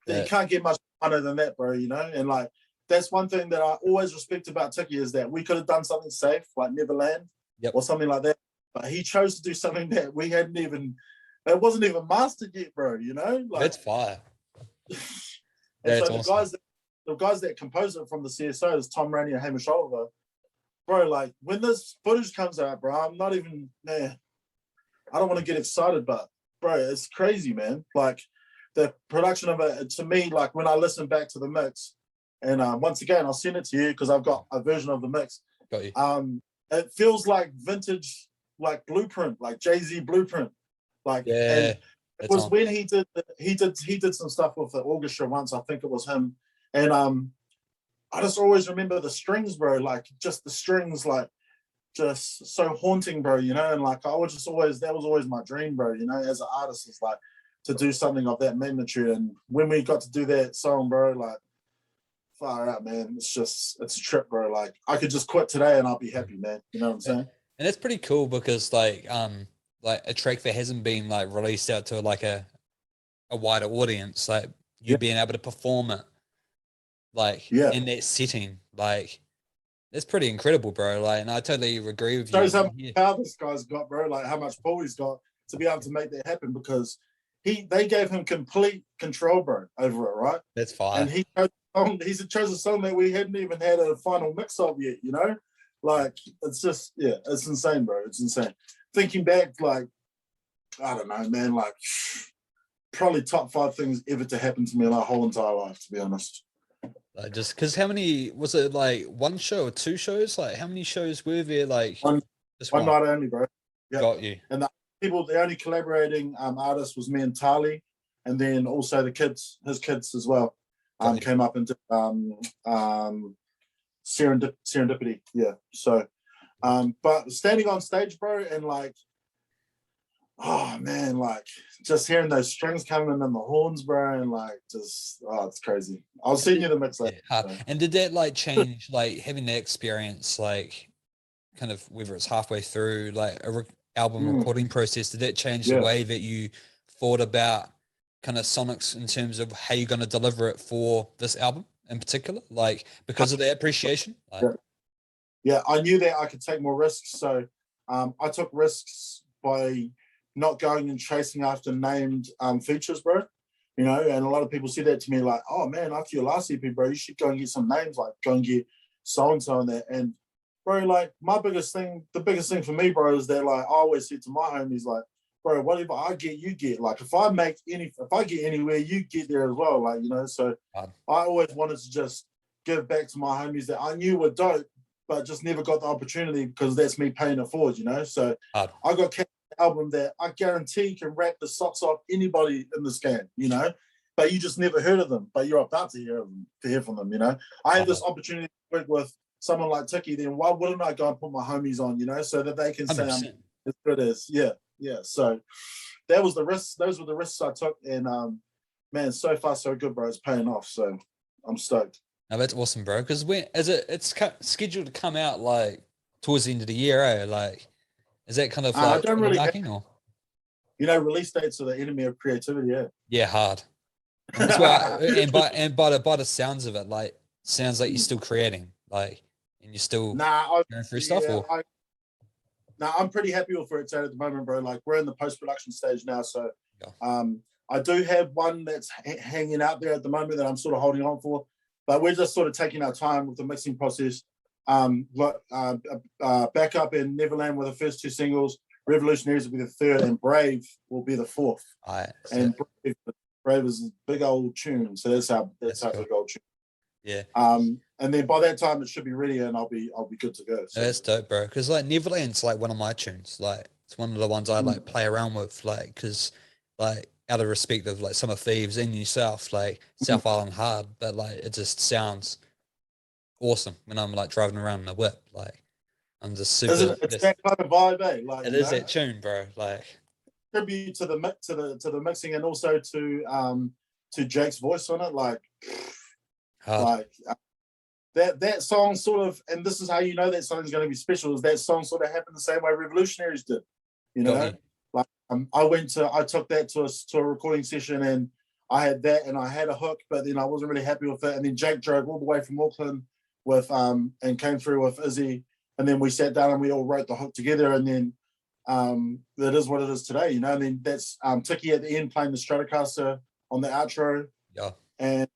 You can't get much funner than that, bro. You know, and like that's one thing that I always respect about Tiki is that we could have done something safe, like Neverland, or something like that, but he chose to do something that we hadn't even. It wasn't even mastered yet, bro. You know, like that's fire. And so awesome. the guys that composed it from the CSO is Tom Rainey and Hamish Oliver. Bro, like when this footage comes out, bro, I'm not even, man, I don't want to get excited, but bro, it's crazy, man. Like the production of it, to me, like when I listen back to the mix, and once again, I'll send it to you because I've got a version of the mix. Got you. It feels like vintage, like Blueprint, like Jay-Z Blueprint. Like, yeah, it was when he did some stuff with the orchestra once. I think it was him, and I just always remember the strings, bro. Like just the strings, like just so haunting, bro. You know, and like that was always my dream, bro. You know, as an artist, is like to do something of that magnitude. And when we got to do that song, bro, like far out, man. It's a trip, bro. Like I could just quit today and I'll be happy, man. You know what I'm saying? And that's pretty cool because like a track that hasn't been like released out to like a wider audience, like you being able to perform it like in that setting, like that's pretty incredible, bro. Like, and I totally agree with you. Shows how much power this guy's got, bro. Like how much pull he's got to be able to make that happen because they gave him complete control, bro, over it, right? That's fine. And he chose a song that we hadn't even had a final mix of yet, you know? Like it's just it's insane, bro. It's insane. Thinking back, like, I don't know, man, like probably top 5 things ever to happen to me in my whole entire life, to be honest. Just because how many, was it like one show or 2 shows? Like how many shows were there? Like one night only, bro. Yep. Got you. And the only collaborating artist was me and Tali, and then also his kids as well, came up and did Serendipity. Yeah. So, but standing on stage, bro, and like, oh man, like just hearing those strings coming in and the horns, bro, and like just it's crazy. I'll send you the mix later. So. And did that like change, like having that experience, like kind of whether it's halfway through like a album recording process, did that change the way that you thought about kind of sonics in terms of how you're going to deliver it for this album in particular, like because of the appreciation? Like, I knew that I could take more risks, so I took risks by not going and chasing after named features, bro. You know, and a lot of people said that to me, like, "Oh man, after your last EP, bro, you should go and get some names, like go and get so and so and that." And bro, like the biggest thing for me, bro, is that like I always said to my homies, like, bro, whatever I get, you get. Like if I get anywhere, you get there as well. Like, you know, so I always wanted to just give back to my homies that I knew were dope, but just never got the opportunity because that's me paying it forward, you know. So I got an album that I guarantee can rap the socks off anybody in this game, you know. But you just never heard of them, but you're about to hear from them, you know. I had this opportunity to work with someone like Tiki, then why wouldn't I go and put my homies on, you know, so that they can say I'm as good as, So that was the risks. Those were the risks I took, and man, so far so good, bro. It's paying off, so I'm stoked. No, that's awesome, bro. Because it's scheduled to come out like towards the end of the year, eh? Like, is that kind of like I don't really marking, or you know, release dates are the enemy of creativity, yeah, hard. And that's why, and by the sounds of it, like sounds like you're still creating, like, and you're still going through stuff. Or I'm pretty happy with where it's at the moment, bro. Like we're in the post-production stage now, so I do have one that's hanging out there at the moment that I'm sort of holding on for, but we're just sort of taking our time with the mixing process. Backup in Neverland were the first 2 singles. Revolutionaries will be the 3rd, and Brave will be the 4th. And Brave is a big old tune. So that's how cool. big old tune. Yeah. And then by that time it should be ready and I'll be good to go. So. That's dope, bro. Because like Neverland's like one of my tunes. Like it's one of the ones I like play around with. Like because like out of respect of like Summer Thieves in New South, like South Island hard, but like it just sounds awesome when I'm like driving around in a whip. Like I'm just super. It's that kind of vibe, eh? Like it is that tune, bro. Like tribute to the mixing and also to Jake's voice on it. Like that song sort of, and this is how you know that song's going to be special. Is that song sort of happened the same way Revolutionaries did, you know? Like I took that to a recording session and I had that and I had a hook, but then I wasn't really happy with it. And then Jake drove all the way from Auckland with and came through with Izzy, and then we sat down and we all wrote the hook together. And then that is what it is today, you know. And then that's Tiki at the end playing the Stratocaster on the outro. Yeah. And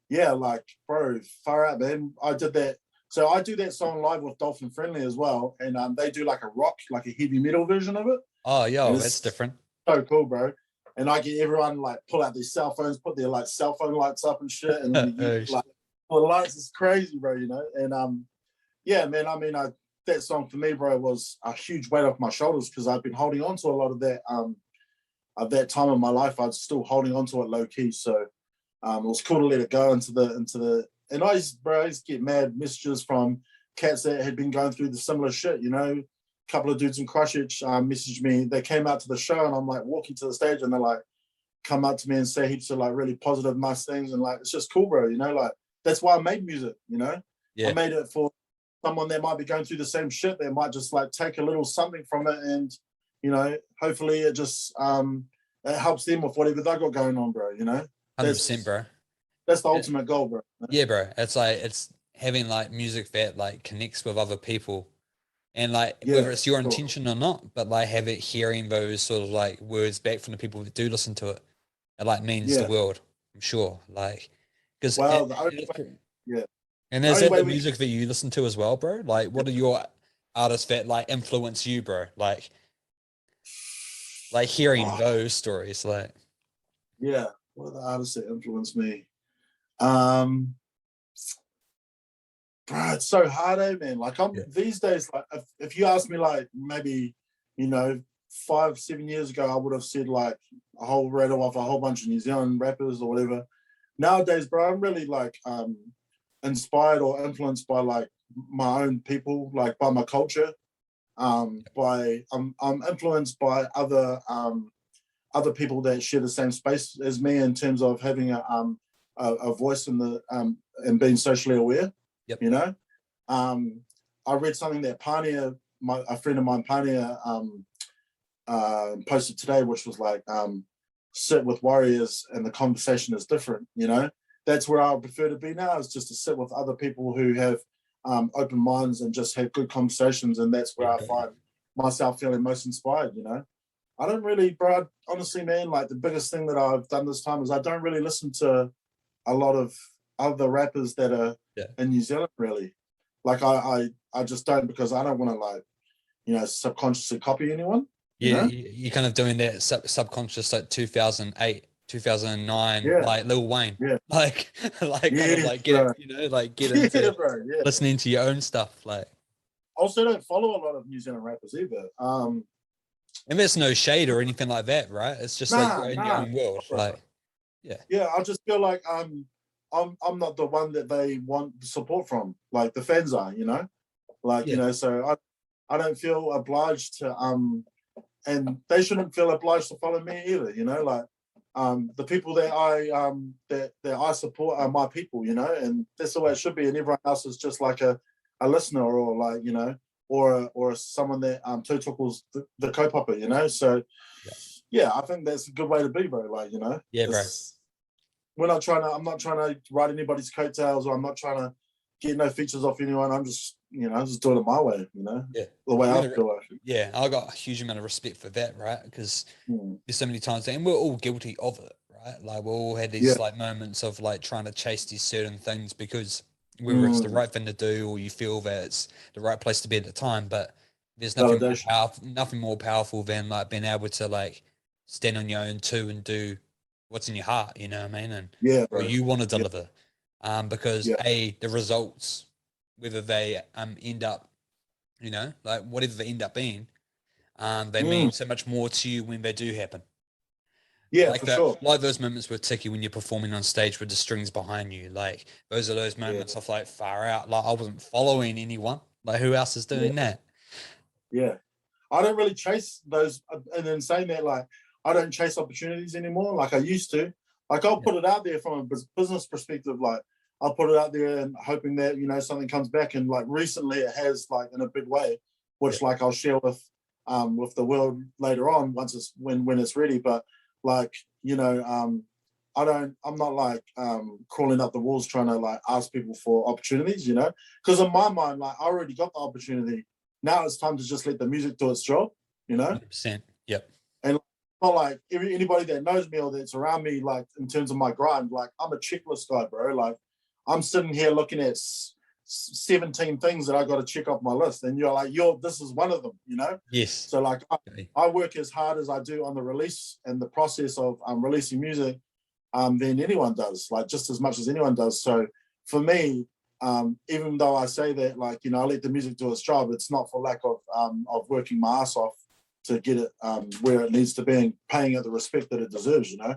yeah, like bro, far out, man. I did that. So I do that song live with Dolphin Friendly as well, and they do like a rock, like a heavy metal version of it. Oh, yeah, that's different. So cool, bro. And I get everyone like pull out their cell phones, put their like cell phone lights up and shit, and like the lights is crazy, bro. You know, and yeah, man. I mean, that song for me, bro, was a huge weight off my shoulders because I've been holding on to a lot of that at that time of my life. I was still holding on to it low key, so it was cool to let it go into the. And I used to get mad messages from cats that had been going through the similar shit, you know. A couple of dudes in Christchurch messaged me. They came out to the show and I'm like walking to the stage and they're like, come up to me and say heaps of like really positive, nice things. And like, it's just cool, bro, you know, like that's why I made music, you know. Yeah. I made it for someone that might be going through the same shit. They might just like take a little something from it and, you know, hopefully it just it helps them with whatever they got going on, bro, you know. 100%, bro. That's the ultimate goal, bro. Yeah, bro. It's like it's having like music that like connects with other people, and like whether it's your intention or not, but like have it hearing those sort of like words back from the people that do listen to it, it like means the world. I'm sure, like because and is that the music that you listen to as well, bro? Like, what are your artists that like influence you, bro? Like hearing those stories, like what are the artists that influence me? Bro, it's so hard, man. Like these days, like if you ask me like maybe, you know, 5-7 years ago, I would have said like a whole rattle off a whole bunch of New Zealand rappers or whatever. Nowadays, bro, I'm really like inspired or influenced by like my own people, like by my culture. I'm influenced by other people that share the same space as me in terms of having a voice in the and being socially aware. You know, I read something that Pania, a friend of mine, Pania, posted today, which was like, sit with warriors and the conversation is different. You know, that's where I would prefer to be now, is just to sit with other people who have open minds and just have good conversations, and that's where I find myself feeling most inspired. You know. I don't really, bro, honestly, man, like the biggest thing that I've done this time is I don't really listen to a lot of other rappers that are in New Zealand, really. Like I just don't, because I don't want to like, you know, subconsciously copy anyone. Yeah, you know? You're kind of doing that subconscious like 2008, 2009, like Lil Wayne. Like kind of like get you know, like get into listening to your own stuff. Like also don't follow a lot of New Zealand rappers either. And there's no shade or anything like that, right? It's just like you're in your own world. Like I just feel like I'm not the one that they want support from, like the fans are, you know, like you know. So I don't feel obliged to and they shouldn't feel obliged to follow me either, you know. Like the people that I support are my people, you know, and that's the way it should be. And everyone else is just like a listener, or like, you know, or someone that Tutukle's the co-popper, you know. So I think that's a good way to be, bro. Like, you know, bro. I'm not trying to ride anybody's coattails, or I'm not trying to get no features off anyone. I'm just, you know, just doing it my way, you know. The way I feel. Yeah, I got a huge amount of respect for that, right? Because there's so many times, and we're all guilty of it, right? Like we all had these like moments of like trying to chase these certain things because whether it's the right thing to do or you feel that it's the right place to be at the time, but there's nothing more powerful than like being able to like stand on your own too and do what's in your heart, you know what I mean? And Yeah, bro. what you want to deliver. Because Yeah. the results, whether they end up, you know, like whatever they end up being, they mean so much more to you when they do happen. Yeah, Like for that, sure. like those moments with Tiki when you're performing on stage with the strings behind you. Like those are those moments of like far out. Like I wasn't following anyone. Like who else is doing that? Yeah. I don't really chase those, and then saying that, like, I don't chase opportunities anymore like I used to. Like, I'll put it out there from a business perspective. Like, I'll put it out there and hoping that, you know, something comes back. And like recently it has, like, in a big way, which like I'll share with the world later on once it's when it's ready. But like, you know, I'm not like crawling up the walls trying to like ask people for opportunities, you know, because in my mind, like I already got the opportunity. Now it's time to just let the music do its job, you know? 100%. Yep. And not like anybody that knows me or that's around me, like in terms of my grind, like I'm a checklist guy, bro. Like I'm sitting here looking at 17 things that I got to check off my list. And you're like, this is one of them, you know? Yes. So like I work as hard as I do on the release and the process of releasing music than anyone does, like just as much as anyone does. So for me, even though I say that, like, you know, I let the music do its job, it's not for lack of working my ass off to get it where it needs to be and paying it the respect that it deserves, you know.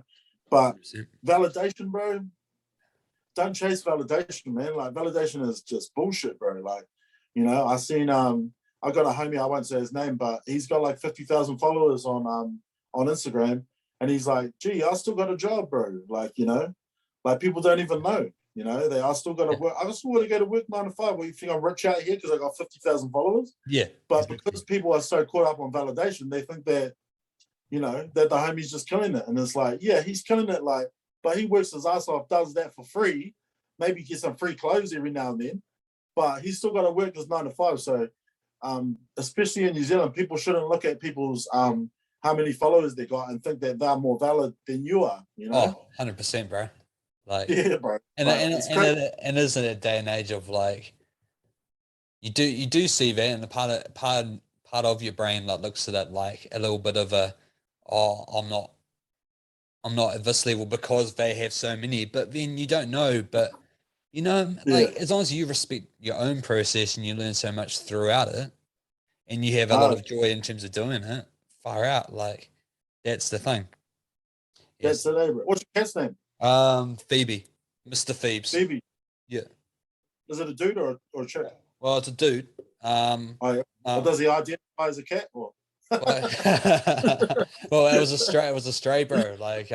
But 100%. Validation, bro, don't chase validation, man. Like validation is just bullshit, bro. Like, you know, I seen I got a homie, I won't say his name, but he's got like 50,000 followers on Instagram, and he's like, gee, I still got a job, bro. Like, you know, like people don't even know. You know, I still got to work. I still want to go to work 9 to 5. Well, you think I'm rich out here because I got 50,000 followers? Yeah. But because people are so caught up on validation, they think that, you know, that the homie's just killing it. And it's like, yeah, he's killing it. Like, but he works his ass off, does that for free, maybe get some free clothes every now and then. But he's still got to work his 9 to 5. So, especially in New Zealand, people shouldn't look at people's how many followers they got and think that they're more valid than you are. You know? Oh, 100%, bro. Like, yeah, bro. And isn't it a day and age of like you do see that, and the part of your brain like looks at it like a little bit of a, oh, I'm not at this level because they have so many, but then you don't know. But you know, like as long as you respect your own process and you learn so much throughout it, and you have a lot of joy in terms of doing it, far out, like that's the thing. That's the name. What's your cat's name? Phoebe. Mr. Phoebes. Phoebe. Yeah. Is it a dude or a chick? Well, it's a dude. Or does he identify as a cat? Or? Well, it was a stray. It was a stray, bro. Like,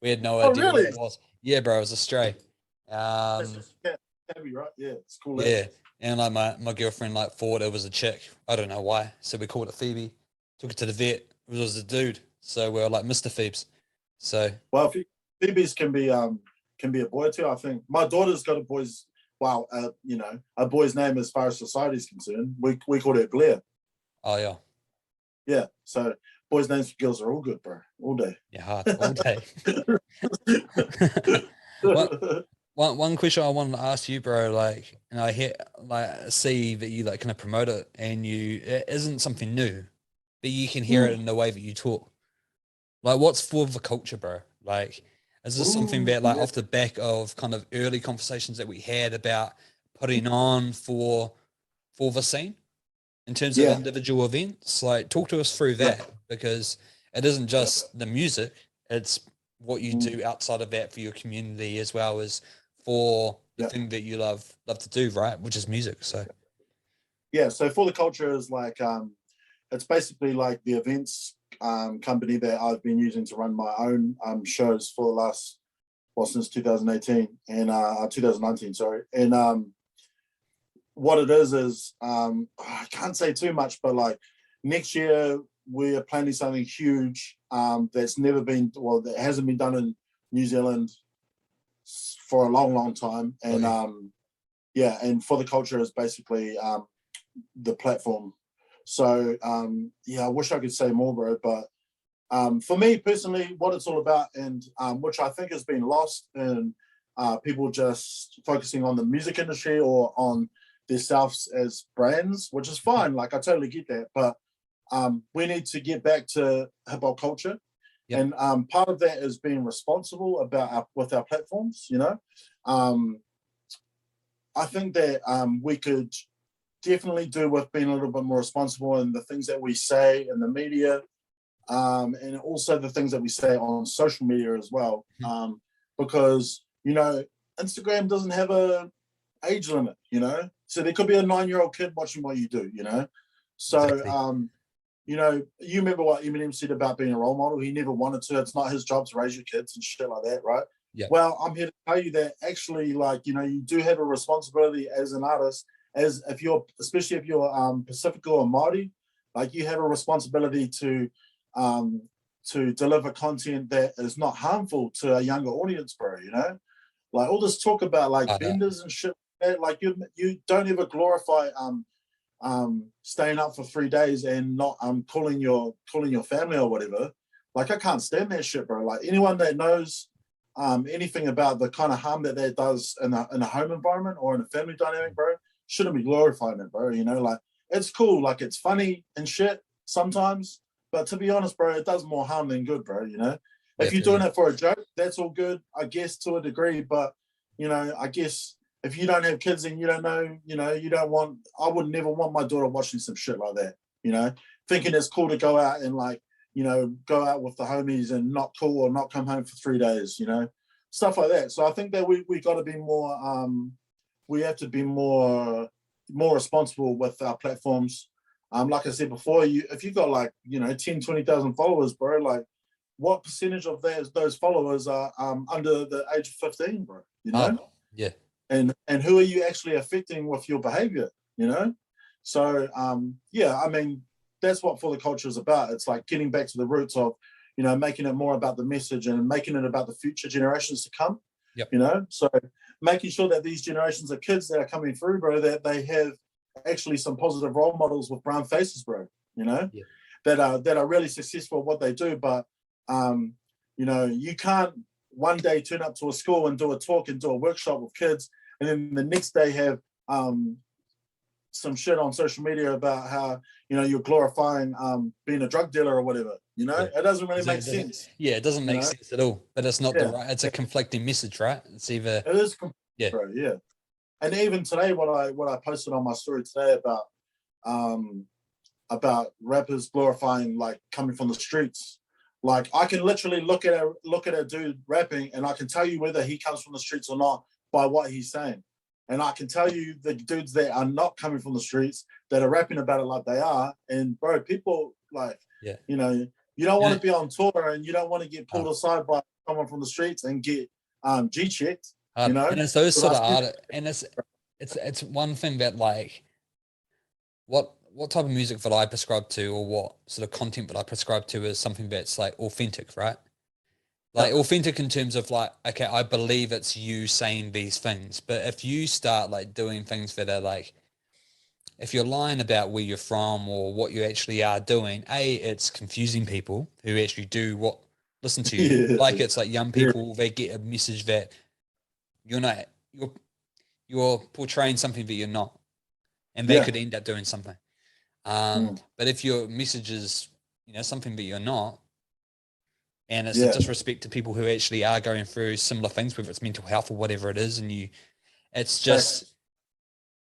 we had no idea what it was. Yeah, bro, it was a stray. Heavy, right? Yeah, it's cool. Yeah, and like my girlfriend like thought it was a chick. I don't know why. So we called it Phoebe. Took it to the vet. It was a dude. So we were like Mr. Phoebes. So Phoebes can be a boy too. I think my daughter's got a boy's. Wow, you know, a boy's name as far as society is concerned. We call it Blair. Oh yeah. Yeah. So boys' names for girls are all good, bro. All day. Yeah, hard all day. One question I wanted to ask you, bro. Like, and I see that you like kind of promote it, and it isn't something new, but you can hear it in the way that you talk. Like, what's for the culture, bro? Like, is this something that, like, off the back of kind of early conversations that we had about putting on for the scene in terms of individual events? Like, talk to us through that, because it isn't just the music; it's what you do outside of that for your community as well as for the thing that you love to do, right? Which is music. So, so for the culture is like it's basically like the events company that I've been using to run my own shows for the last, since 2018 and 2019, sorry. And what it is I can't say too much, but like next year we are planning something huge that's never been, that hasn't been done in New Zealand for a long, long time. And and for the culture is basically the platform. So I wish I could say more, bro, but for me personally, what it's all about, and which I think has been lost in people just focusing on the music industry or on themselves as brands, which is fine. Like I totally get that, but we need to get back to hip hop culture. And part of that is being responsible about with our platforms, you know. I think that we could definitely do with being a little bit more responsible in the things that we say in the media, and also the things that we say on social media as well. Because, you know, Instagram doesn't have a age limit, you know, so there could be a 9-year-old kid watching what you do, you know. So exactly. You know, you remember what Eminem said about being a role model. He never wanted to. It's not his job to raise your kids and shit like that, right? Yeah. Well, I'm here to tell you that actually, like, you know, you do have a responsibility as an artist, as if you're, especially if you're Pacifica or Māori, like you have a responsibility to deliver content that is not harmful to a younger audience, bro. You know, like all this talk about like benders and shit, like you don't ever glorify staying up for 3 days and not calling your family or whatever. Like I can't stand that shit, bro. Like anyone that knows anything about the kind of harm that does in a home environment or in a family dynamic, bro, shouldn't be glorifying it, bro. You know, like it's cool, like it's funny and shit sometimes, but to be honest, bro, it does more harm than good, bro. You know, if you're doing it for a joke, that's all good, I guess, to a degree. But you know, I guess if you don't have kids and you don't know, you know, I would never want my daughter watching some shit like that, you know, thinking it's cool to go out and like, you know, go out with the homies and not cool or not come home for 3 days, you know, stuff like that. So I think that we got to be more, we have to be more responsible with our platforms. Like I said before, if you got like, you know, 10, 20,000 followers, bro, like what percentage of those followers are under the age of 15, bro, you know? Yeah. And who are you actually affecting with your behavior, you know? So, yeah, I mean, that's what For the Culture is about. It's like getting back to the roots of, you know, making it more about the message and making it about the future generations to come, you know? So making sure that these generations of kids that are coming through, bro, that they have actually some positive role models with brown faces, bro, you know, that are really successful at what they do. But, you know, you can't one day turn up to a school and do a talk and do a workshop with kids, and then the next day have some shit on social media about how, you know, you're glorifying being a drug dealer or whatever, you know? It doesn't really make sense. Yeah, it doesn't make sense at all. But it's not the right, it's a conflicting message, right? It's either it is bro, yeah. And even today, what I posted on my story today about rappers glorifying like coming from the streets. Like I can literally look at a dude rapping and I can tell you whether he comes from the streets or not by what he's saying. And I can tell you the dudes that are not coming from the streets that are rapping about it like they are. And bro, people like, you know, you don't want to be on tour and you don't want to get pulled aside by someone from the streets and get G-checked, you know? And it's those sort of art, and it's one thing that like, what type of music that I prescribe to, or what sort of content that I prescribe to, is something that's like authentic, right? Like authentic in terms of like, okay, I believe it's you saying these things. But if you start like doing things that are like, if you're lying about where you're from or what you actually are doing, it's confusing people who actually listen to you. Like it's like young people, they get a message that you're portraying something that you're not, and they could end up doing something. But if your message is, you know, something that you're not, and it's a disrespect to people who actually are going through similar things, whether it's mental health or whatever it is, and it's just,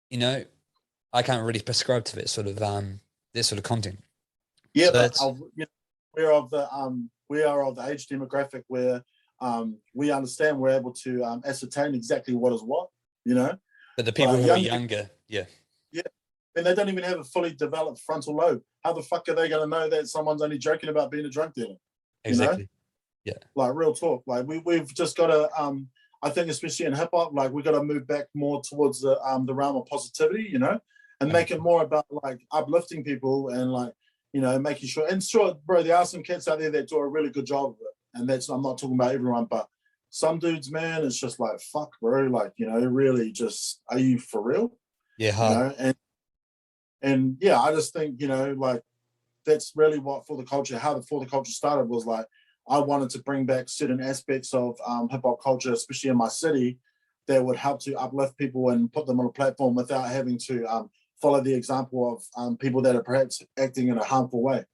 you know, I can't really prescribe to that sort of content. Yeah, so but you know, we are of the age demographic where we understand, we're able to ascertain exactly what is what, you know. But the people who are younger, and they don't even have a fully developed frontal lobe. How the fuck are they going to know that someone's only joking about being a drug dealer? Exactly. You know? Like real talk. Like we've just got to. I think especially in hip hop, like we got to move back more towards the realm of positivity, you know, and make it more about like uplifting people and like, you know, making sure. And sure, bro, there are some kids out there that do a really good job of it, and I'm not talking about everyone, but some dudes, man, it's just like fuck, bro. Like, you know, really, just are you for real? Yeah, hard. You know, and yeah, I just think, you know, like that's really what For the Culture, how the For the Culture started, was like I wanted to bring back certain aspects of hip hop culture, especially in my city, that would help to uplift people and put them on a platform without having to follow the example of people that are perhaps acting in a harmful way.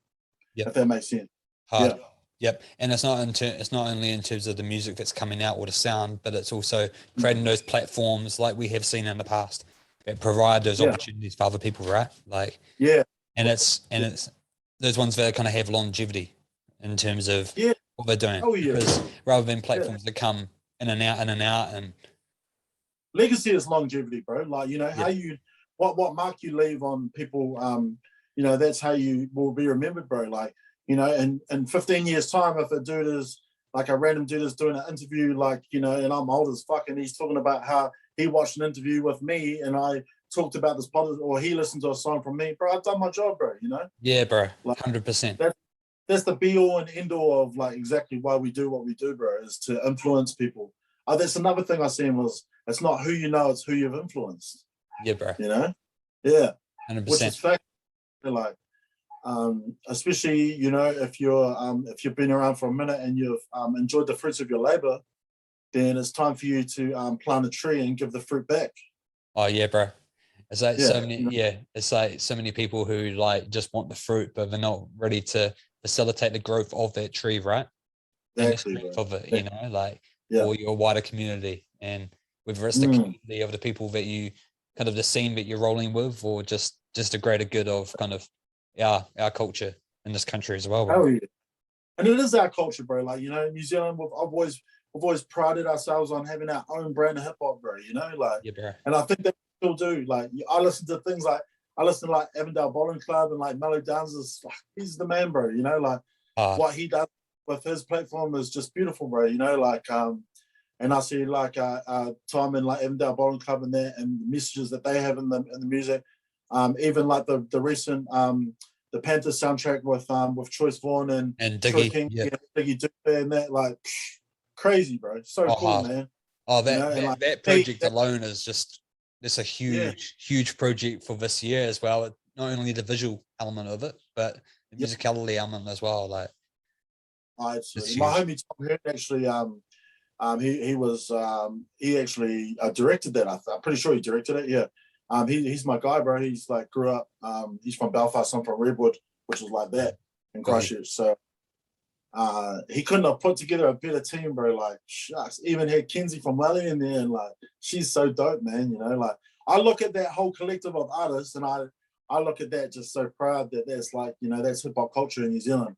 If that makes sense. Hard. Yep, and it's not it's not only in terms of the music that's coming out or the sound, but it's also creating those platforms like we have seen in the past that provide those opportunities for other people, right? Like, and it's those ones that kind of have longevity in terms of what they're doing, because rather than platforms that come in and out, and legacy is longevity, bro. Like, you know, how you what mark you leave on people, you know, that's how you will be remembered, bro. Like, you know, in 15 years time, if a dude is like a random dude is doing an interview, like, you know, and I'm old as fuck, and he's talking about how he watched an interview with me and I talked about this podcast, or he listened to a song from me, bro, I've done my job, bro, you know? Yeah, bro, like, 100%. That's the be all and end all of like exactly why we do what we do, bro, is to influence people. That's another thing I seen was, it's not who you know, it's who you've influenced. Yeah, bro. You know? Yeah. 100%. Which is fact, like, especially, you know, if you've been around for a minute and you've enjoyed the fruits of your labor, then it's time for you to plant a tree and give the fruit back. Oh yeah, bro. It's like so many, it's like so many people who like just want the fruit, but they're not ready to facilitate the growth of that tree, right? Exactly, and the strength of it, you know, like yeah. for your wider community, and whether it's the community of the people that you kind of the scene that you're rolling with, or just the greater good of kind of our culture in this country as well. Oh yeah, and it is our culture, bro. Like, you know, New Zealand, we've always prided ourselves on having our own brand of hip hop, bro. You know, like, and I think that we still do. Like, I listen to things like like Avondale Bowling Club and like Mellow Downs is like, he's the man, bro. You know, like what he does with his platform is just beautiful, bro. You know, like and I see like time in like Avondale Bowling Club and there, and the messages that they have in the music. Even like the recent the Panther soundtrack with Choice Vaughn and Diggy, King, Diggy Dupe and that, like crazy, bro. So cool, man. Oh, that project alone is just a huge project for this year as well. Not only the visual element of it, but the musicality element as well. Like, absolutely. My homie Tom Hurt actually he actually directed that. I'm pretty sure he directed it. Yeah. He's my guy, bro. He's like grew up. He's from Belfast. I'm from Redwood, which was like that in Christchurch. So he couldn't have put together a better team, bro. Like, shucks. Even had Kenzie from Welly in there, and like, she's so dope, man. You know, like, I look at that whole collective of artists, and I look at that just so proud that that's like, you know, that's hip hop culture in New Zealand,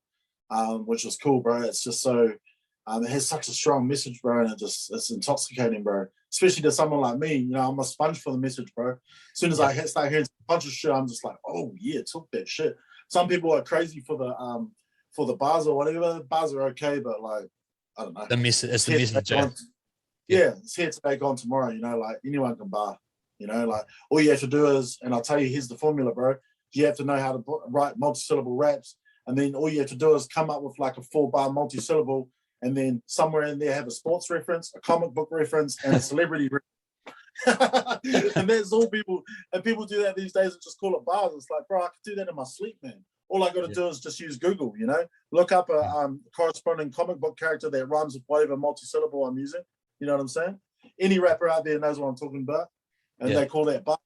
which is cool, bro. It's just so. It has such a strong message, bro, and it's intoxicating, bro. Especially to someone like me, you know, I'm a sponge for the message, bro. As soon as I start hearing a bunch of shit, I'm just like, oh yeah, talk that shit. Some people are crazy for the bars or whatever. Bars are okay, but like, I don't know. The message, it's the message. It's here today, gone tomorrow. You know, like anyone can bar. You know, like all you have to do is, and I'll tell you, here's the formula, bro. You have to know how to write multi-syllable raps, and then all you have to do is come up with like a 4-bar multi-syllable. And then somewhere in there have a sports reference, a comic book reference, and a celebrity reference. And that's all people, and people do that these days and just call it bars. It's like, bro, I can do that in my sleep, man. All I got to do is just use Google, you know, look up a corresponding comic book character that rhymes with whatever multi-syllable I'm using. You know what I'm saying? Any rapper out there knows what I'm talking about, and they call that bar.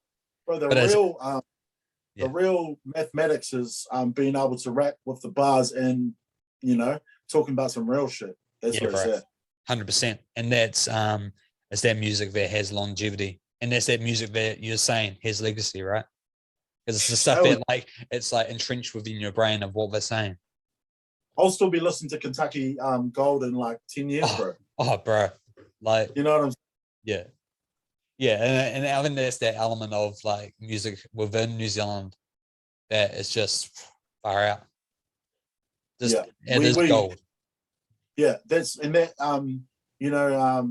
Bro, the real mathematics is being able to rap with the bars and, you know, talking about some real shit. That's what it's at. 100%. And that's it's that music that has longevity. And that's that music that you're saying has legacy, right? Because it's the stuff that like it's like entrenched within your brain of what they're saying. I'll still be listening to Kentucky Gold in like 10 years, bro. Oh, bro. Like, you know what I'm saying? Yeah. Yeah. And I think that's that element of like music within New Zealand that is just far out. It is gold. Yeah, that's and that you know,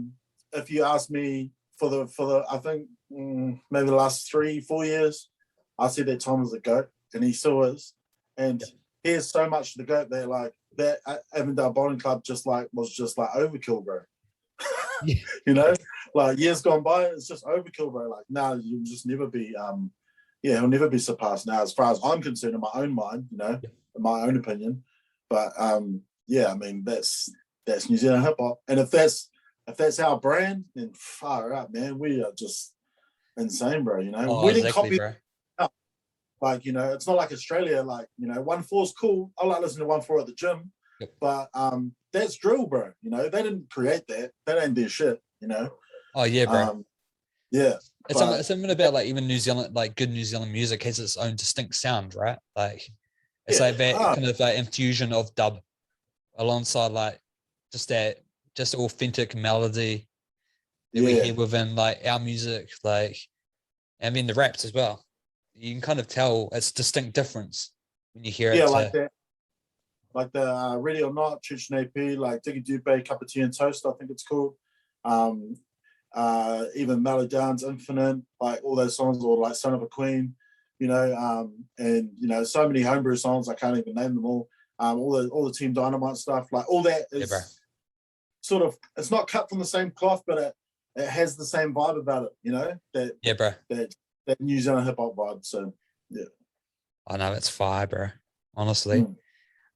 if you ask me for the I think maybe the last 3-4 years, I said that Tom was the GOAT, and he still is. And he has so much the GOAT that like that Avondale Bowling Club was just like overkill, bro. You know, like years gone by, it's just overkill, bro. Like now you'll just never be he'll never be surpassed now, as far as I'm concerned, in my own mind, you know, in my own opinion. But I mean that's New Zealand hip hop, and if that's our brand, then far out, man, we are just insane, bro. You know, we didn't copy, bro. Like, you know, it's not like Australia. Like, you know, 1-4's cool. I like listening to 1-4 at the gym, Yep. But that's drill, bro. You know, they didn't create that. That ain't their shit. You know. Oh yeah, bro. Yeah. It's something about like even New Zealand, like good New Zealand music has its own distinct sound, right? Like it's like that kind of like infusion of dub alongside like just authentic melody that we hear within like our music, like, and then the raps as well. You can kind of tell it's distinct difference when you hear it. Yeah, like that. Like the Ready or Not, Church and AP, like Tiki Taane, Cup of Tea and Toast, I think it's called. Even Mellow Down's Infinite, like all those songs, or like Son of a Queen, you know, and you know, so many homebrew songs, I can't even name them all. All the Team Dynamite stuff, like all that is sort of, it's not cut from the same cloth, but it has the same vibe about it, you know, that New Zealand hip hop vibe. So yeah. I know, it's fire, bro. Honestly.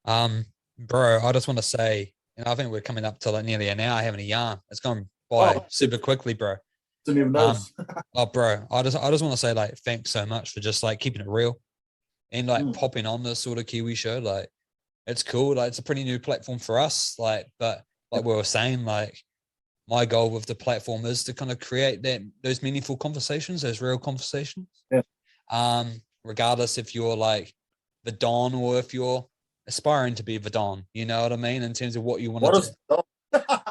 Bro, I just want to say, and I think we're coming up to like nearly an hour having a yarn. It's gone by super quickly, bro. Didn't even notice. Bro, I just want to say like thanks so much for just like keeping it real and like popping on this sort of Kiwi show. Like it's cool. Like it's a pretty new platform for us. Like, but like we were saying, like my goal with the platform is to kind of create those meaningful conversations, those real conversations. Yeah. Regardless if you're like the Don or if you're aspiring to be the Don, you know what I mean? In terms of what you want to do.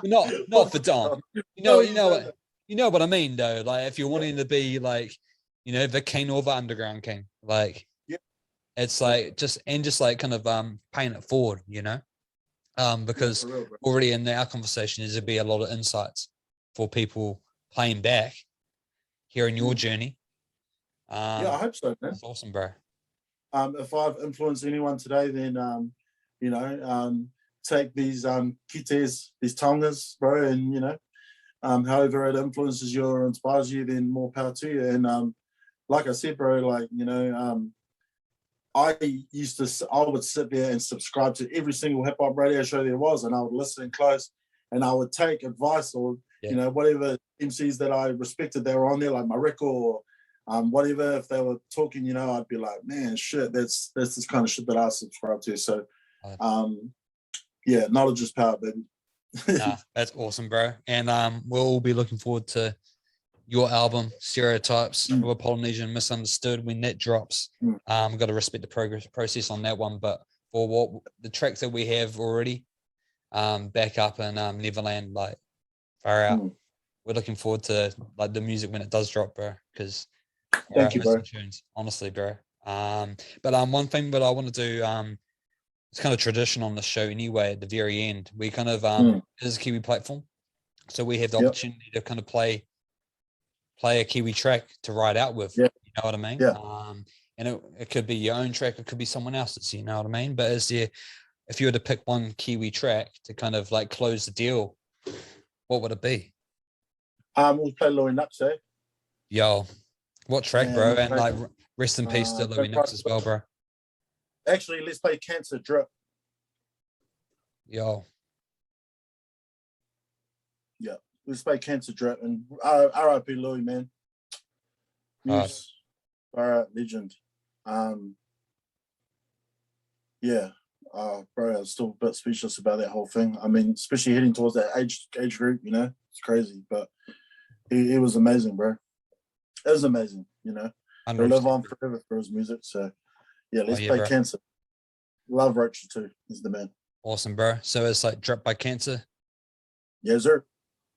Not for Don. You know what I mean though. Like if you're wanting to be like, you know, the king or the underground king, like it's like just like kind of paying it forward, you know. Because already in our conversation there'd be a lot of insights for people playing back, hearing your journey. I hope so, man. That's awesome, bro. If I've influenced anyone today, then you know, take these kites, these tongas, bro, and you know, however it influences you or inspires you, then more power to you. And like I said, bro, like, you know, I would sit there and subscribe to every single hip hop radio show there was, and I would listen close, and I would take advice or you know, whatever MCs that I respected, they were on there, like my record or whatever. If they were talking, you know, I'd be like, man, shit, that's this kind of shit that I subscribe to. So yeah, knowledge is power, baby. Nah, that's awesome, bro. And we'll all be looking forward to your album Stereotypes with Polynesian Misunderstood when that drops. We've got to respect the process on that one, but for what the tracks that we have already back up in Neverland, like far out, we're looking forward to like the music when it does drop, bro, because thank you, bro. Tunes, honestly, bro. But one thing that I want to do, it's kind of tradition on the show anyway. At the very end, we kind of it is a Kiwi platform, so we have the opportunity to kind of play a Kiwi track to ride out with. You know what I mean? And it could be your own track, it could be someone else's. You know what I mean? But if you were to pick one Kiwi track to kind of like close the deal, what would it be? We'll play Louie Nux, eh? Yo, what track, bro? And like rest in peace to Louie Nux as well, bro. Actually, let's play Cancer Drip. Yo. Yeah, let's play Cancer Drip. And R.I.P. Louie, man. News. All right, legend. Yeah. Bro, I was still a bit speechless about that whole thing. I mean, especially heading towards that age group, you know, it's crazy. But he was amazing, bro. It was amazing, you know. He'll live on forever for his music. So yeah, let's play bro. Cancer. Love Roach too. He's the man. Awesome, bro. So it's like Drip by Cancer. Yes, sir.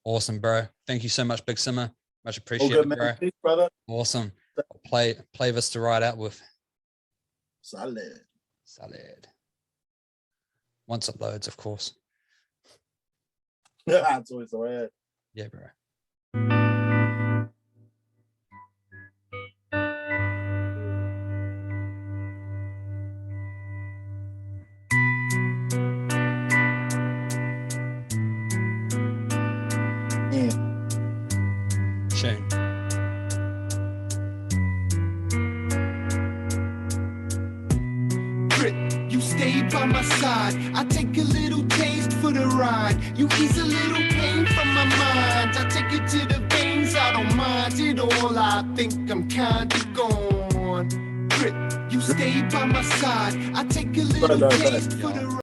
Awesome, bro. Thank you so much, Big Sima. Much appreciated, bro. Peace, brother. Awesome. I'll play this to ride out with. Salad. Once it loads, of course. Yeah, it's always the way. Yeah, bro. Shame. You stay by my side. I take a little taste for the ride. You ease a little pain from my mind. I take it to the veins. I don't mind it all. I think I'm kinda gone. You stay by my side. I take a little taste for the ride.